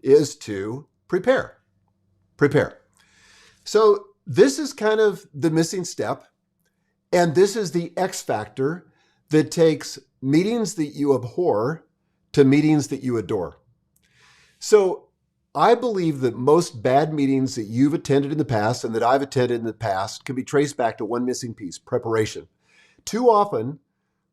is to prepare. Prepare. So this is kind of the missing step, and this is the X factor that takes meetings that you abhor to meetings that you adore. So I believe that most bad meetings that you've attended in the past and that I've attended in the past can be traced back to one missing piece: preparation. Too often,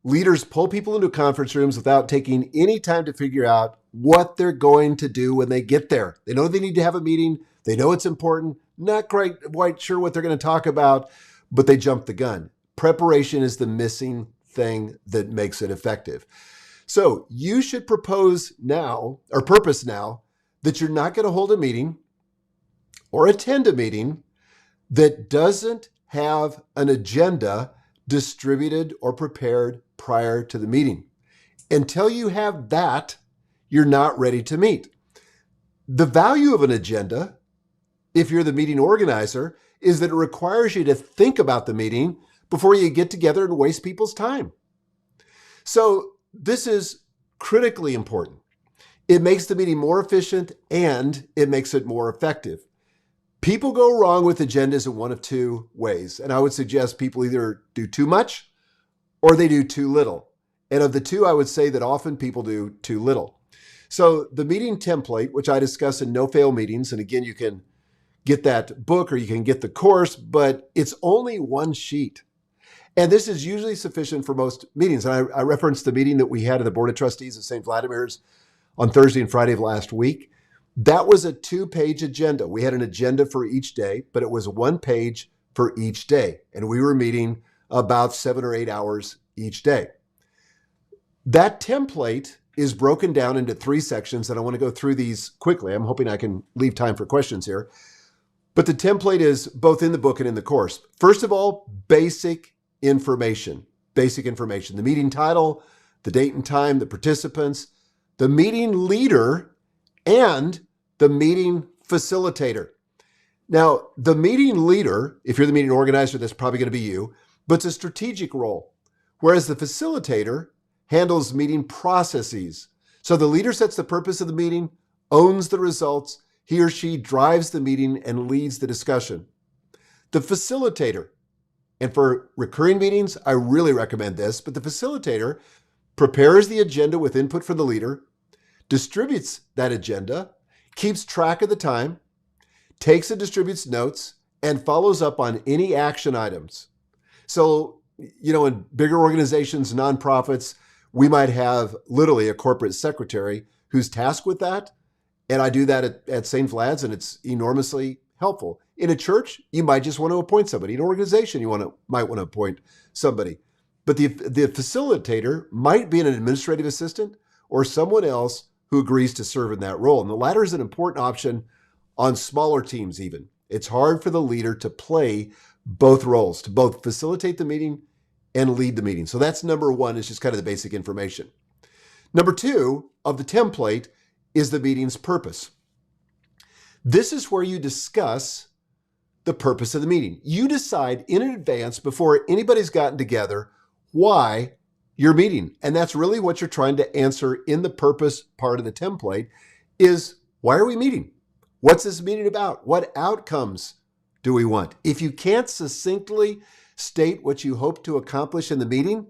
leaders pull people into conference rooms without taking any time to figure out what they're going to do when they get there. They know they need to have a meeting. They know it's important. Not quite sure what they're going to talk about, but they jump the gun. Preparation is the missing thing that makes it effective. So you should purpose now that you're not going to hold a meeting or attend a meeting that doesn't have an agenda distributed or prepared prior to the meeting. Until you have that, you're not ready to meet. The value of an agenda, if you're the meeting organizer, is that it requires you to think about the meeting before you get together and waste people's time. So this is critically important. It makes the meeting more efficient and it makes it more effective. People go wrong with agendas in one of two ways, and I would suggest people either do too much or they do too little. And of the two, I would say that often people do too little. So the meeting template, which I discuss in No Fail Meetings, and again, you can get that book or you can get the course, but it's only one sheet. And this is usually sufficient for most meetings. And I referenced the meeting that we had at the Board of Trustees of St. Vladimir's on Thursday and Friday of last week. That was a 2-page agenda. We had an agenda for each day, but it was 1 page for each day. And we were meeting about 7 or 8 hours each day. That template is broken down into 3 sections, and I want to go through these quickly. I'm hoping I can leave time for questions here. But the template is both in the book and in the course. First of all, basic information. Basic information. The meeting title, the date and time, the participants, the meeting leader, and the meeting facilitator. Now, the meeting leader, if you're the meeting organizer, that's probably going to be you, but it's a strategic role. Whereas the facilitator handles meeting processes. So the leader sets the purpose of the meeting, owns the results. He or she drives the meeting and leads the discussion. The facilitator, and for recurring meetings, I really recommend this, but the facilitator prepares the agenda with input from the leader, distributes that agenda, keeps track of the time, takes and distributes notes, and follows up on any action items. So, in bigger organizations, nonprofits, we might have literally a corporate secretary who's tasked with that. And I do that at St. Vlad's, and it's enormously helpful. In a church, you might just want to appoint somebody. In an organization, might want to appoint somebody. But the facilitator might be an administrative assistant or someone else who agrees to serve in that role. And the latter is an important option on smaller teams even. It's hard for the leader to play both roles, to both facilitate the meeting and lead the meeting. So that's number one, is just kind of the basic information. Number two of the template is the meeting's purpose. This is where you discuss the purpose of the meeting. You decide in advance, before anybody's gotten together, why you're meeting. And that's really what you're trying to answer in the purpose part of the template is, why are we meeting? What's this meeting about? What outcomes do we want? If you can't succinctly state what you hope to accomplish in the meeting,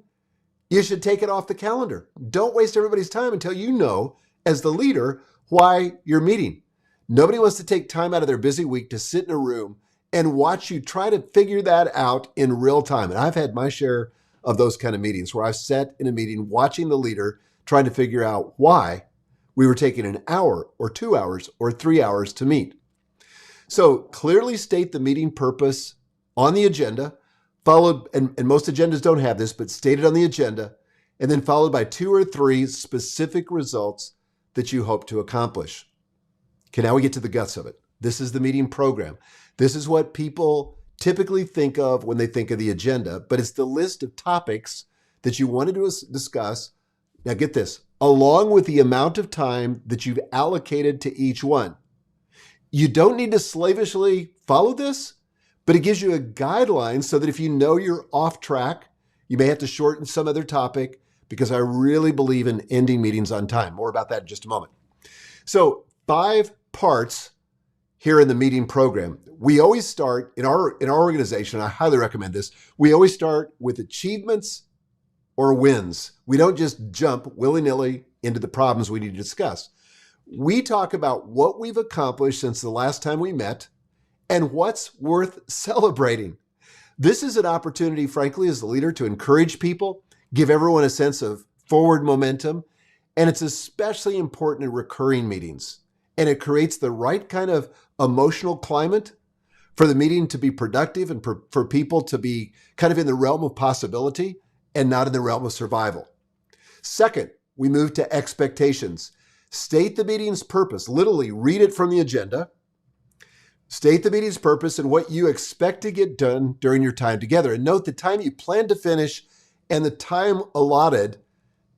you should take it off the calendar. Don't waste everybody's time until you know, as the leader, why you're meeting. Nobody wants to take time out of their busy week to sit in a room and watch you try to figure that out in real time. And I've had my share of those kind of meetings where I've sat in a meeting watching the leader trying to figure out why we were taking an hour or 2 hours or 3 hours to meet. So clearly state the meeting purpose on the agenda, followed, and most agendas don't have this, but stated on the agenda, and then followed by 2 or 3 specific results that you hope to accomplish. Okay, now we get to the guts of it. This is the meeting program. This is what people typically think of when they think of the agenda, but it's the list of topics that you wanted to discuss. Now get this, along with the amount of time that you've allocated to each one. You don't need to slavishly follow this, but it gives you a guideline so that if you know you're off track, you may have to shorten some other topic, because I really believe in ending meetings on time. More about that in just a moment. So 5 parts here in the meeting program. We always start in our organization, I highly recommend this, we always start with achievements or wins. We don't just jump willy-nilly into the problems we need to discuss. We talk about what we've accomplished since the last time we met and what's worth celebrating. This is an opportunity, frankly, as the leader, to encourage people, give everyone a sense of forward momentum, and it's especially important in recurring meetings. And it creates the right kind of emotional climate for the meeting to be productive and for people to be kind of in the realm of possibility and not in the realm of survival. Second, we move to expectations. State the meeting's purpose. Literally, read it from the agenda. State the meeting's purpose and what you expect to get done during your time together. And note the time you plan to finish and the time allotted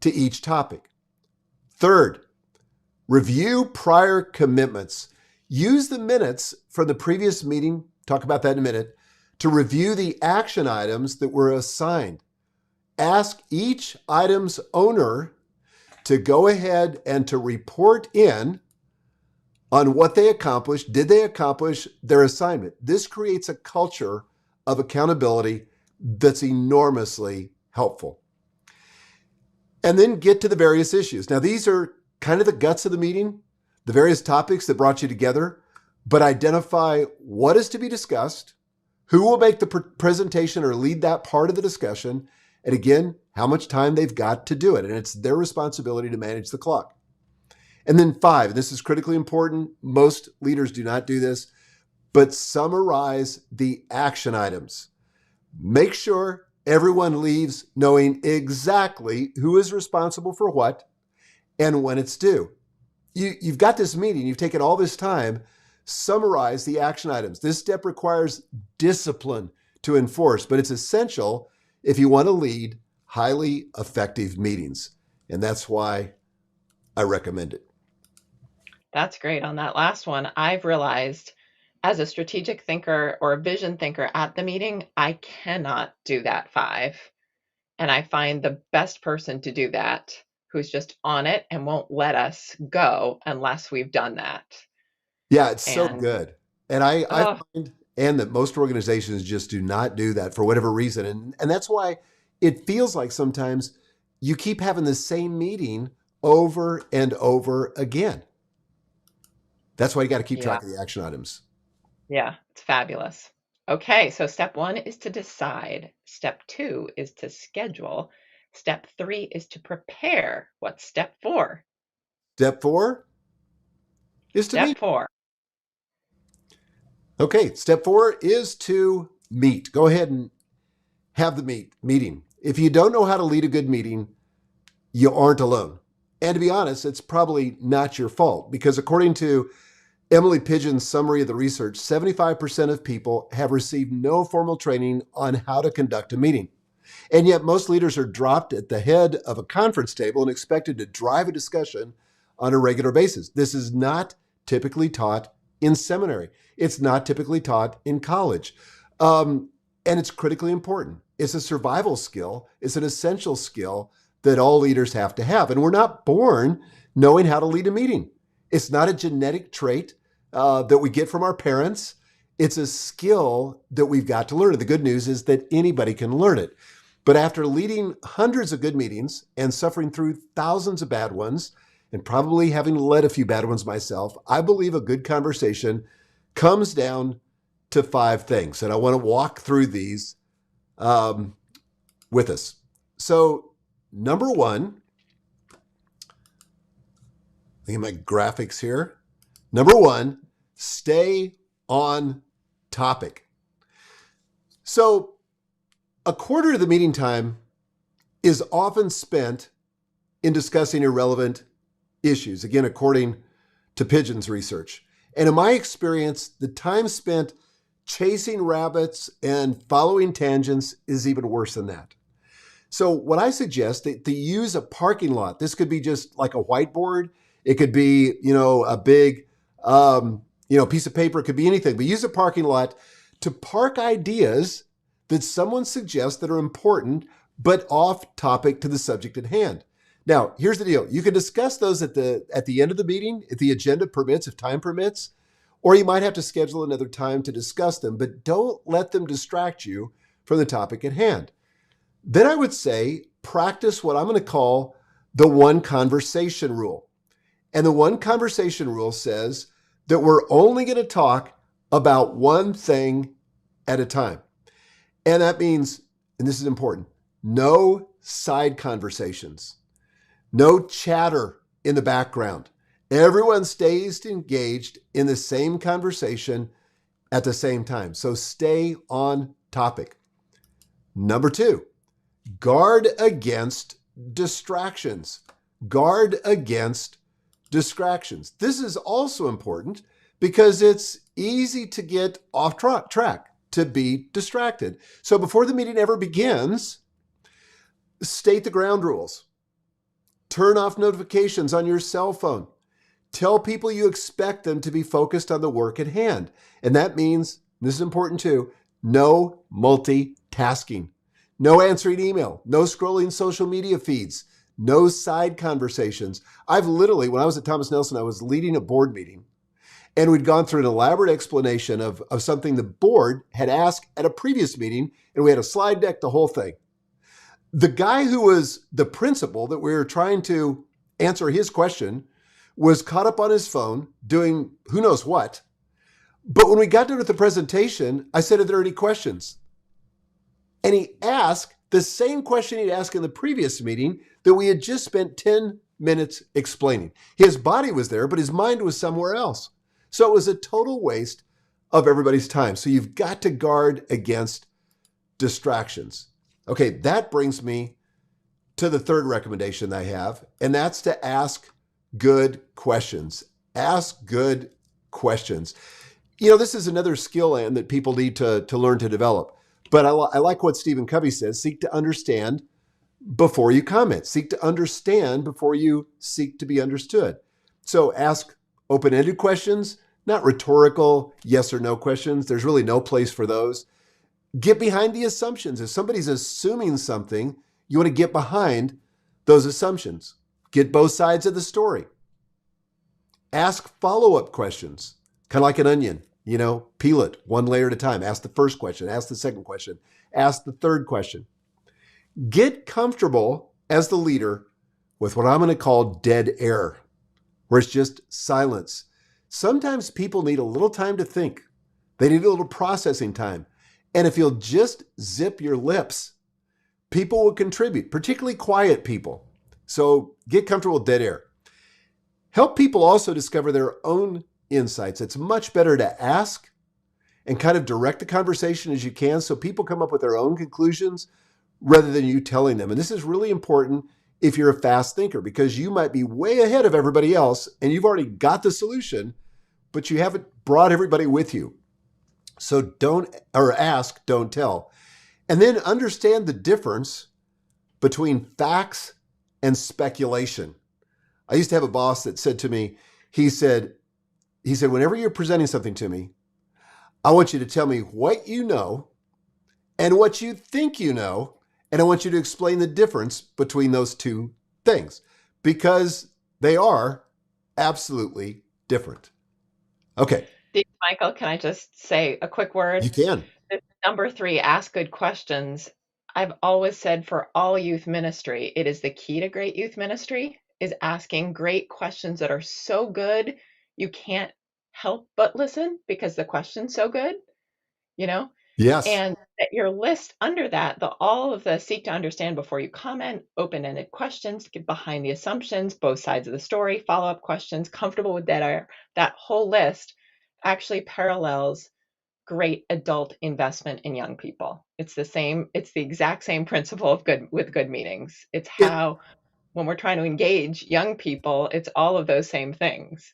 to each topic. Third, review prior commitments. Use the minutes from the previous meeting, talk about that in a minute, to review the action items that were assigned. Ask each item's owner to go ahead and to report in on what they accomplished. Did they accomplish their assignment? This creates a culture of accountability that's enormously helpful. And then get to the various issues. Now, these are kind of the guts of the meeting, the various topics that brought you together, but identify what is to be discussed, who will make the presentation or lead that part of the discussion, and again, how much time they've got to do it. And it's their responsibility to manage the clock. And then 5, and this is critically important, most leaders do not do this, but summarize the action items. Make sure everyone leaves knowing exactly who is responsible for what and when it's due. You've got this meeting, you've taken all this time, Summarize the action items. This step requires discipline to enforce, but it's essential if you want to lead highly effective meetings. And that's why I recommend it. That's great. On that last one, I've realized as a strategic thinker or a vision thinker at the meeting, I cannot do that 5. And I find the best person to do that who's just on it and won't let us go unless we've done that. Yeah, it's so And good. And I oh, find and that most organizations just do not do that for whatever reason. And that's why it feels like sometimes you keep having the same meeting over and over again. That's why you got to keep yeah, track of the action items. yeah, it's fabulous. Okay, so step 1 is to decide. Step 2 is to schedule. Step 3 is to prepare. What's step 4? Step 4 is to meet. Step 4. Okay, step 4 is to meet. Go ahead and have the meeting. If you don't know how to lead a good meeting, you aren't alone. And to be honest, it's probably not your fault because according to Emily Pigeon's summary of the research, 75% of people have received no formal training on how to conduct a meeting. And yet most leaders are dropped at the head of a conference table and expected to drive a discussion on a regular basis. This is not typically taught in seminary. It's not typically taught in college. And it's critically important. It's a survival skill. It's an essential skill that all leaders have to have. And we're not born knowing how to lead a meeting. It's not a genetic trait that we get from our parents. It's a skill that we've got to learn. And the good news is that anybody can learn it. But after leading hundreds of good meetings and suffering through thousands of bad ones, and probably having led a few bad ones myself, I believe a good conversation comes down to 5 things. And I want to walk through these with us. So, number 1, look at my graphics here. Number 1, stay on topic. So, a quarter of the meeting time is often spent in discussing irrelevant issues, again, according to Pigeon's research. And in my experience, the time spent chasing rabbits and following tangents is even worse than that. So what I suggest that to use a parking lot, this could be just like a whiteboard. It could be, a big, piece of paper. It could be anything, but use a parking lot to park ideas that someone suggests that are important, but off topic to the subject at hand. Now, here's the deal. You can discuss those at the end of the meeting, if the agenda permits, if time permits, or you might have to schedule another time to discuss them, but don't let them distract you from the topic at hand. Then I would say practice what I'm going to call the 1 conversation rule. And the 1 conversation rule says that we're only going to talk about one thing at a time. And that means, and this is important, no side conversations, no chatter in the background. Everyone stays engaged in the same conversation at the same time. So stay on topic. Number 2, guard against distractions. Guard against distractions. This is also important because it's easy to get off track, to be distracted. So before the meeting ever begins, state the ground rules. Turn off notifications on your cell phone. Tell people you expect them to be focused on the work at hand. And that means, this is important too, no multitasking, no answering email, no scrolling social media feeds, no side conversations. I've literally, when I was at Thomas Nelson, I was leading a board meeting and we'd gone through an elaborate explanation of something the board had asked at a previous meeting, and we had a slide deck, the whole thing. The guy who was the principal that we were trying to answer his question was caught up on his phone doing who knows what. But when we got done with the presentation, I said, are there any questions? And he asked the same question he'd asked in the previous meeting that we had just spent 10 minutes explaining. His body was there, but his mind was somewhere else. So it was a total waste of everybody's time. So you've got to guard against distractions. Okay, that brings me to the 3rd recommendation I have, and that's to ask good questions. Ask good questions. This is another skill, Ann, that people need to learn to develop. But I like what Stephen Covey says: seek to understand before you comment. Seek to understand before you seek to be understood. So ask open-ended questions, not rhetorical yes or no questions. There's really no place for those. Get behind the assumptions. If somebody's assuming something, you want to get behind those assumptions. Get both sides of the story. Ask follow-up questions, kind of like an onion. Peel it one layer at a time. Ask the first question, ask the second question, ask the third question. Get comfortable as the leader with what I'm going to call dead air, where it's just silence. Sometimes people need a little time to think. They need a little processing time. And if you'll just zip your lips, people will contribute, particularly quiet people. So get comfortable with dead air. Help people also discover their own insights. It's much better to ask and kind of direct the conversation as you can so people come up with their own conclusions rather than you telling them. And this is really important if you're a fast thinker, because you might be way ahead of everybody else and you've already got the solution, but you haven't brought everybody with you. So ask, don't tell. And then understand the difference between facts and speculation. I used to have a boss that said to me, he said, whenever you're presenting something to me, I want you to tell me what you know and what you think you know, and I want you to explain the difference between those two things, because they are absolutely different. Okay. Michael, can I just say a quick word? You can. Number 3, ask good questions. I've always said for all youth ministry, it is the key to great youth ministry is asking great questions that are so good you can't help but listen because the question's so good, Yes. And that your list under that, all of the seek to understand before you comment, open-ended questions, get behind the assumptions, both sides of the story, follow-up questions, comfortable with that whole list actually parallels great adult investment in young people. It's the exact same principle of good meetings. It's how when we're trying to engage young people, it's all of those same things.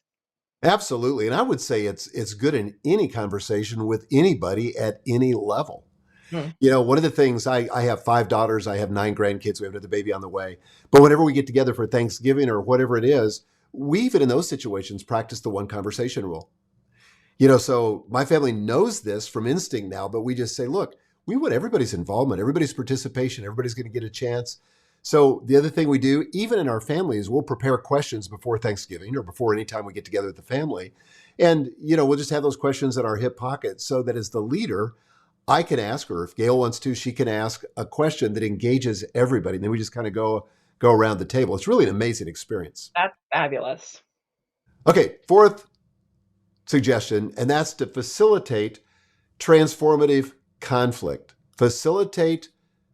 Absolutely. And I would say it's good in any conversation with anybody at any level. One of the things, I have 5 daughters, I have 9 grandkids, we have another baby on the way. But whenever we get together for Thanksgiving or whatever it is, we even in those situations practice the one conversation rule. So my family knows this from instinct now, but we just say, look, we want everybody's involvement, everybody's participation, everybody's going to get a chance. So the other thing we do, even in our family, is we'll prepare questions before Thanksgiving or before any time we get together with the family. And, we'll just have those questions in our hip pocket so that as the leader, I can ask, or if Gail wants to, she can ask a question that engages everybody. And then we just kind of go around the table. It's really an amazing experience. That's fabulous. Okay, 4th suggestion, and that's to facilitate transformative conflict. Facilitate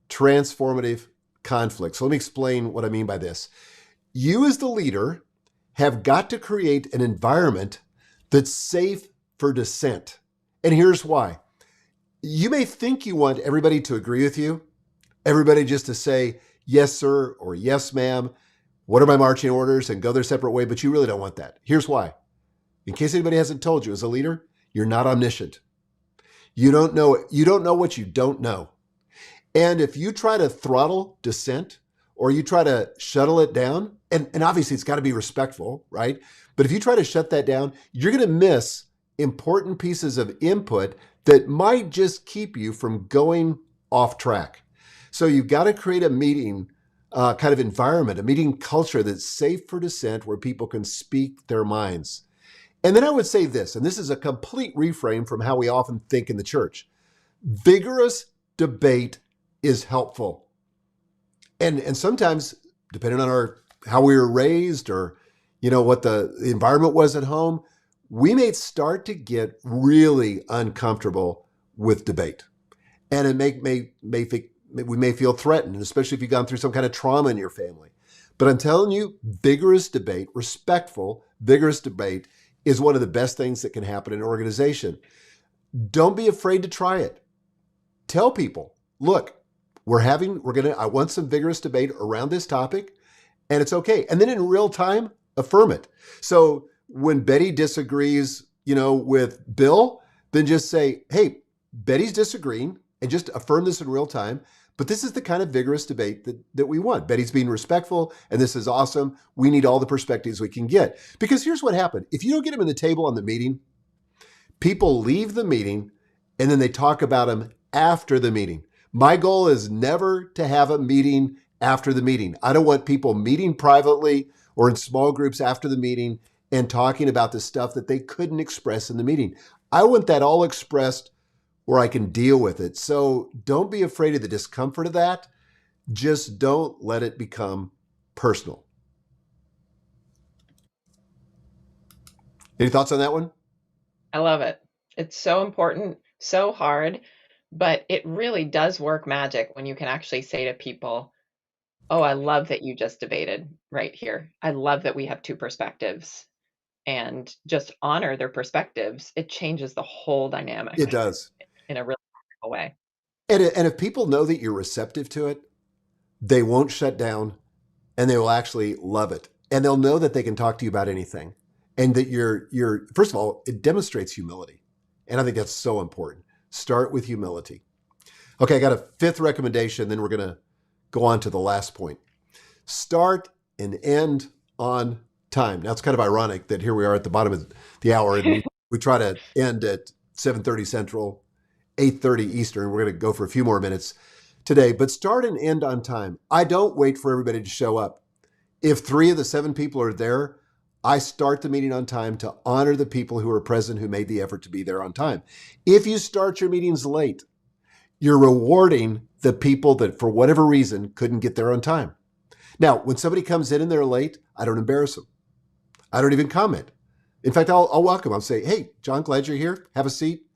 transformative conflict. So let me explain what I mean by this. You as the leader have got to create an environment that's safe for dissent. And here's why. You may think you want everybody to agree with you, everybody just to say, yes, sir, or yes, ma'am, what are my marching orders, and go their separate way, but you really don't want that. Here's why. In case anybody hasn't told you, as a leader, you're not omniscient. You don't know what you don't know. And if you try to throttle dissent or you try to shuttle it down, and obviously it's got to be respectful, right? But if you try to shut that down, you're going to miss important pieces of input that might just keep you from going off track. So you've got to create a meeting kind of environment, a meeting culture that's safe for dissent where people can speak their minds. And then I would say this, and this is a complete reframe from how we often think in the church. Vigorous debate is helpful. And sometimes, depending on how we were raised or, what the environment was at home, we may start to get really uncomfortable with debate. And it we may feel threatened, especially if you've gone through some kind of trauma in your family. But I'm telling you, vigorous debate, respectful, vigorous debate is one of the best things that can happen in an organization. Don't be afraid to try it. Tell people, look, I want some vigorous debate around this topic, and it's okay. And then in real time, affirm it. So when Betty disagrees, with Bill, then just say, hey, Betty's disagreeing, and just affirm this in real time. But this is the kind of vigorous debate that we want. Betty's being respectful, and this is awesome. We need all the perspectives we can get. Because here's what happened. If you don't get them in the table on the meeting, people leave the meeting, and then they talk about them after the meeting. My goal is never to have a meeting after the meeting. I don't want people meeting privately or in small groups after the meeting and talking about the stuff that they couldn't express in the meeting. I want that all expressed where I can deal with it. So don't be afraid of the discomfort of that. Just don't let it become personal. Any thoughts on that one? I love it. It's so important, so hard, but it really does work magic when you can actually say to people, oh, I love that you just debated right here. I love that we have two perspectives, and just honor their perspectives. It changes the whole It dynamic does. in a really powerful way. And if people know that you're receptive to it, they won't shut down, and they will actually love it. And they'll know that they can talk to you about anything. And that you're first of all, it demonstrates humility. And I think that's so important. Start with humility. Okay, I got a fifth recommendation, then we're going to go on to the last point. Start and end on time. Now, it's kind of ironic that here we are at the bottom of the hour, and we try to end at 7:30 Central, 8:30 Eastern. We're going to go for a few more minutes today, but start and end on time. I don't wait for everybody to show up. If 3 of the 7 people are there, I start the meeting on time to honor the people who are present, who made the effort to be there on time. If you start your meetings late, you're rewarding the people that, for whatever reason, couldn't get there on time. Now, when somebody comes in and they're late, I don't embarrass them. I don't even comment. In fact, I'll welcome them. I'll say, hey, John, glad you're here. Have a seat.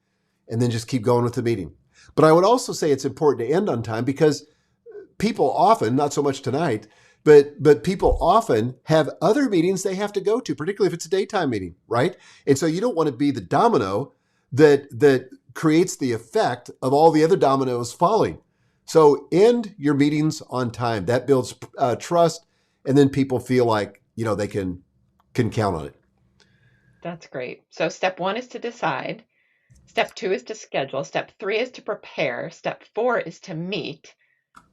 And then just keep going with the meeting. But I would also say it's important to end on time, because people often, not so much tonight, but people often have other meetings they have to go to, particularly if it's a daytime meeting, right? And so you don't want to be the domino that creates the effect of all the other dominoes falling. So end your meetings on time. That builds trust, and then people feel like they can count on it. That's great. So step 1 is to decide. Step 2 is to schedule. Step 3 is to prepare. Step 4 is to meet.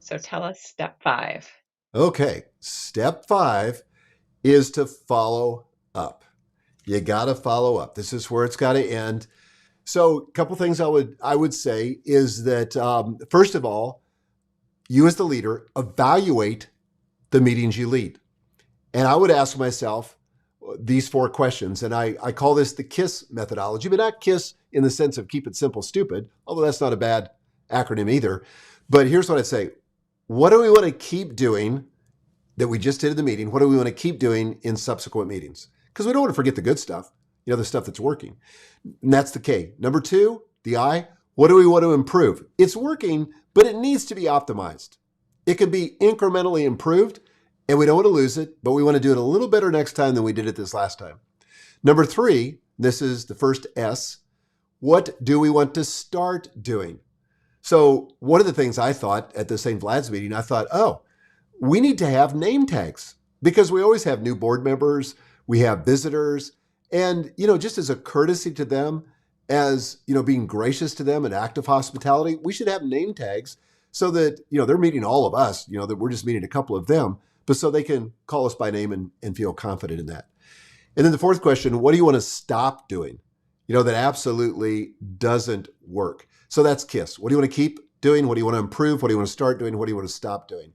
So tell us step 5. Okay, step 5 is to follow up. You got to follow up. This is where it's got to end. So a couple things I would say is that, first of all, you as the leader, evaluate the meetings you lead. And I would ask myself these 4 questions, and I call this the KISS methodology, but not KISS in the sense of keep it simple, stupid, although that's not a bad acronym either. But here's what I'd say. What do we want to keep doing that we just did in the meeting? What do we want to keep doing in subsequent meetings? Because we don't want to forget the good stuff, the stuff that's working. And that's the K. Number 2, the I, what do we want to improve? It's working, but it needs to be optimized. It can be incrementally improved, and we don't want to lose it, but we want to do it a little better next time than we did it this last time. Number 3, this is the first S, what do we want to start doing? So one of the things I thought at the St. Vlad's meeting, I thought, we need to have name tags, because we always have new board members, we have visitors, and, just as a courtesy to them, as, being gracious to them, an act of hospitality, we should have name tags so that, they're meeting all of us, that we're just meeting a couple of them, but so they can call us by name and feel confident in that. And then the 4th question, what do you want to stop doing? That absolutely doesn't work. So that's KISS. What do you want to keep doing? What do you want to improve? What do you want to start doing? What do you want to stop doing?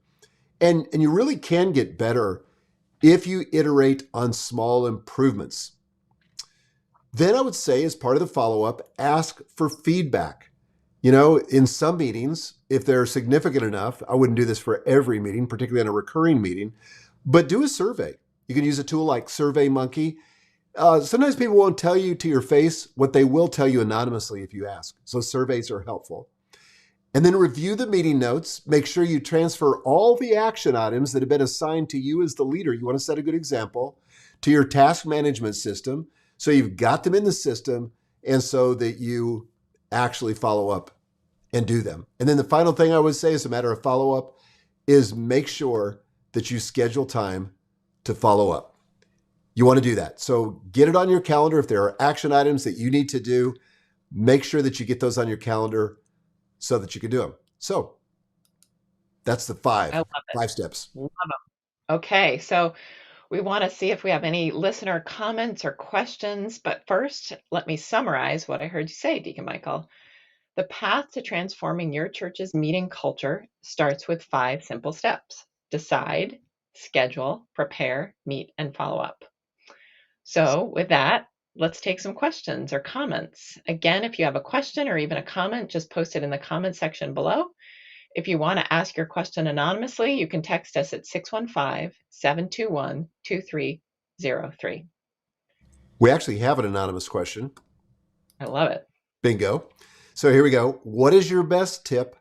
And you really can get better if you iterate on small improvements. Then I would say, as part of the follow-up, ask for feedback. In some meetings, if they're significant enough, I wouldn't do this for every meeting, particularly on a recurring meeting, but do a survey. You can use a tool like SurveyMonkey. Sometimes people won't tell you to your face what they will tell you anonymously if you ask. So surveys are helpful. And then review the meeting notes. Make sure you transfer all the action items that have been assigned to you as the leader. You want to set a good example to your task management system. So you've got them in the system, and so that you actually follow up and do them. And then the final thing I would say as a matter of follow-up is make sure that you schedule time to follow up. You want to do that. So get it on your calendar. If there are action items that you need to do, make sure that you get those on your calendar so that you can do them. So that's the I love five steps. it. Love 'em. Okay, so we want to see if we have any listener comments or questions. But first, let me summarize what I heard you say, Deacon Michael. The path to transforming your church's meeting culture starts with 5 simple steps: decide, schedule, prepare, meet, and follow up. So, with that, let's take some questions or comments. Again, if you have a question or even a comment, just post it in the comment section below. If you want to ask your question anonymously, you can text us at 615-721-2303. We actually have an anonymous question. I love it. Bingo. So here we go. What is your best tip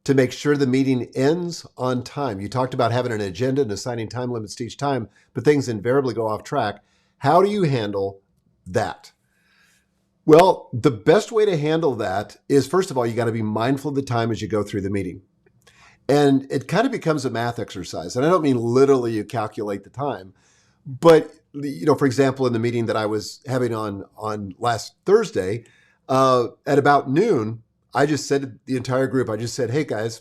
to make sure the meeting ends on time? You talked about having an agenda and assigning time limits to each time, but things invariably go off track. How do you handle that? Well, the best way to handle that is, first of all, you got to be mindful of the time as you go through the meeting. And it kind of becomes a math exercise. And I don't mean literally you calculate the time, but for example, in the meeting that I was having on last Thursday, at about noon, I just said to the entire group, I just said, hey guys,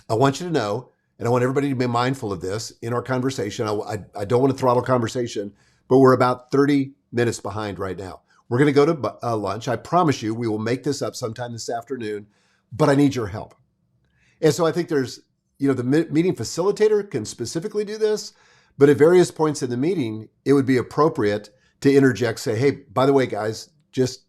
I want you to know, and I want everybody to be mindful of this in our conversation. I don't want to throttle conversation, but we're about 30 minutes behind right now. We're going to go to lunch. I promise you, we will make this up sometime this afternoon, but I need your help. And so I think there's, the meeting facilitator can specifically do this, but at various points in the meeting, it would be appropriate to interject, say, hey, by the way, guys, just,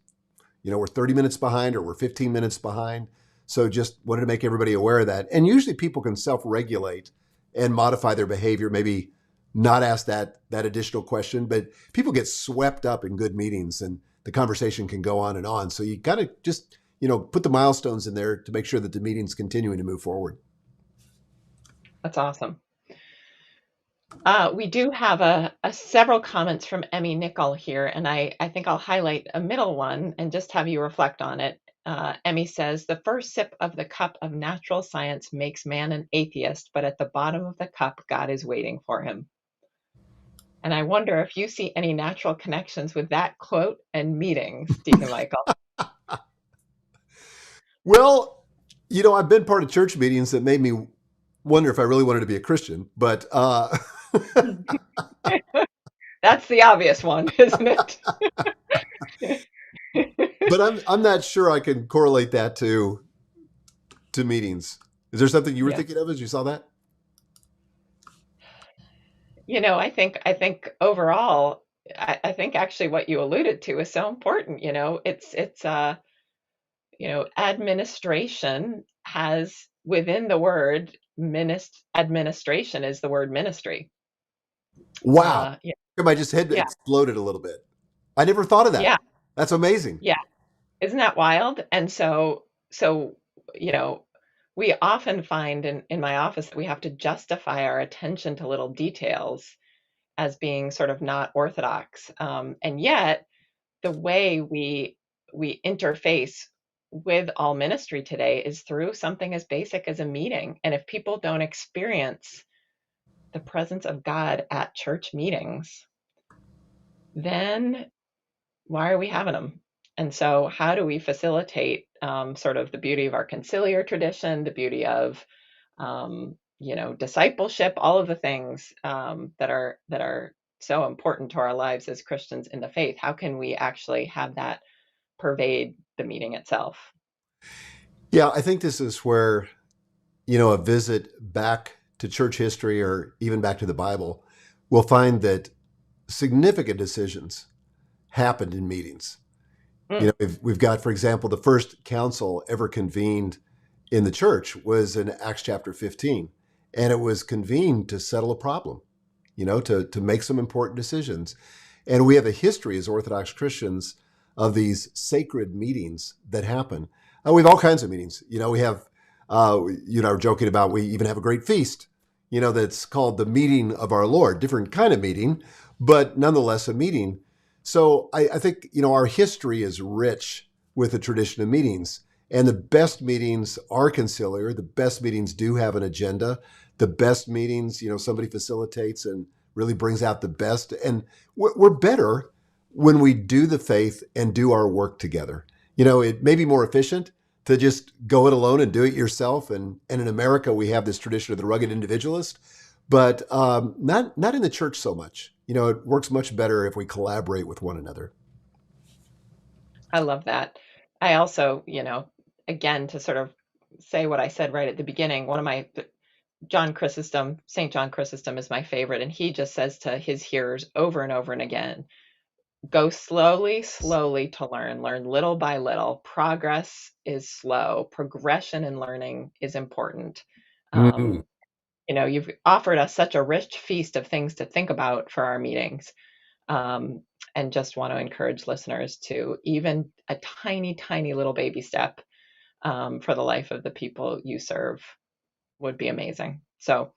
we're 30 minutes behind or we're 15 minutes behind. So just wanted to make everybody aware of that. And usually people can self-regulate and modify their behavior, maybe not ask that additional question, but people get swept up in good meetings and the conversation can go on and on. So you got to just, put the milestones in there to make sure that the meeting's continuing to move forward. That's awesome. We do have several comments from Emmy Nickel here, and I think I'll highlight a middle one and just have you reflect on it. Emmy says, the first sip of the cup of natural science makes man an atheist, but at the bottom of the cup, God is waiting for him. And I wonder if you see any natural connections with that quote and meetings, Deacon Michael. Well, I've been part of church meetings that made me wonder if I really wanted to be a Christian, but that's the obvious one, isn't it? But I'm not sure I can correlate that to meetings. Is there something you were thinking of as you saw that? I think overall, I think actually what you alluded to is so important. It's administration has within the word administration is the word ministry. Wow. Yeah. My just head exploded a little bit. I never thought of that. Yeah. That's amazing. Yeah. Isn't that wild? And so, we often find in my office that we have to justify our attention to little details as being sort of not orthodox. And yet, the way we interface with all ministry today is through something as basic as a meeting. And if people don't experience the presence of God at church meetings, then why are we having them? And so, how do we facilitate sort of the beauty of our conciliar tradition, the beauty of discipleship, all of the things that are so important to our lives as Christians in the faith? How can we actually have that pervade the meeting itself? Yeah, I think this is where, a visit back to church history or even back to the Bible, we'll find that significant decisions happened in meetings. We've got, for example, the first council ever convened in the church was in Acts chapter 15. And it was convened to settle a problem, to make some important decisions. And we have a history as Orthodox Christians of these sacred meetings that happen. We have all kinds of meetings. We have, we're joking about, we even have a great feast, that's called the meeting of our Lord, different kind of meeting, but nonetheless a meeting. So I think, our history is rich with the tradition of meetings. And the best meetings are conciliar. The best meetings do have an agenda. The best meetings, somebody facilitates and really brings out the best. And we're better when we do the faith and do our work together. It may be more efficient to just go it alone and do it yourself. And in America, we have this tradition of the rugged individualist, but not in the church so much. It works much better if we collaborate with one another. I love that. I also, again, to sort of say what I said right at the beginning, one of my John Chrysostom, St. John Chrysostom is my favorite, and he just says to his hearers over and over and again, go slowly, slowly to learn little by little. Progress is slow. Progression in learning is important. Mm. Um, you've offered us such a rich feast of things to think about for our meetings. Um, and just want to encourage listeners to even a tiny, tiny little baby step for the life of the people you serve would be amazing. So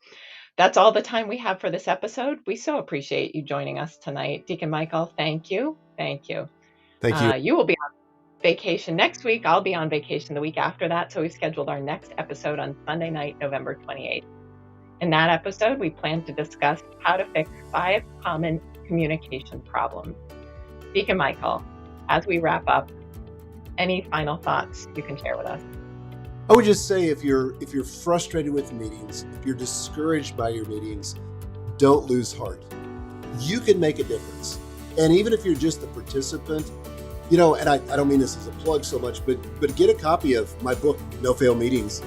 that's all the time we have for this episode. We so appreciate you joining us tonight. Deacon Michael, thank you. Thank you. Thank you. You will be on vacation next week. I'll be on vacation the week after that. So we've scheduled our next episode on Sunday night, November 28th. In that episode, we plan to discuss how to fix 5 common communication problems. Deacon Michael, as we wrap up, any final thoughts you can share with us? I would just say if you're frustrated with meetings, if you're discouraged by your meetings, don't lose heart. You can make a difference. And even if you're just a participant, and I don't mean this as a plug so much, but get a copy of my book, No Fail Meetings,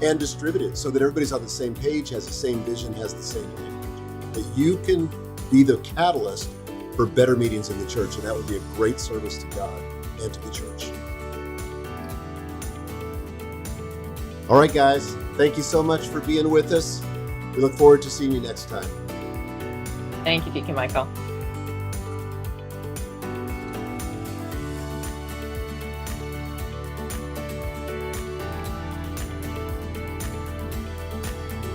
and distribute it so that everybody's on the same page, has the same vision, has the same language. That you can be the catalyst for better meetings in the church, and that would be a great service to God and to the church. All right, guys, thank you so much for being with us. We look forward to seeing you next time. Thank you, Deacon Michael.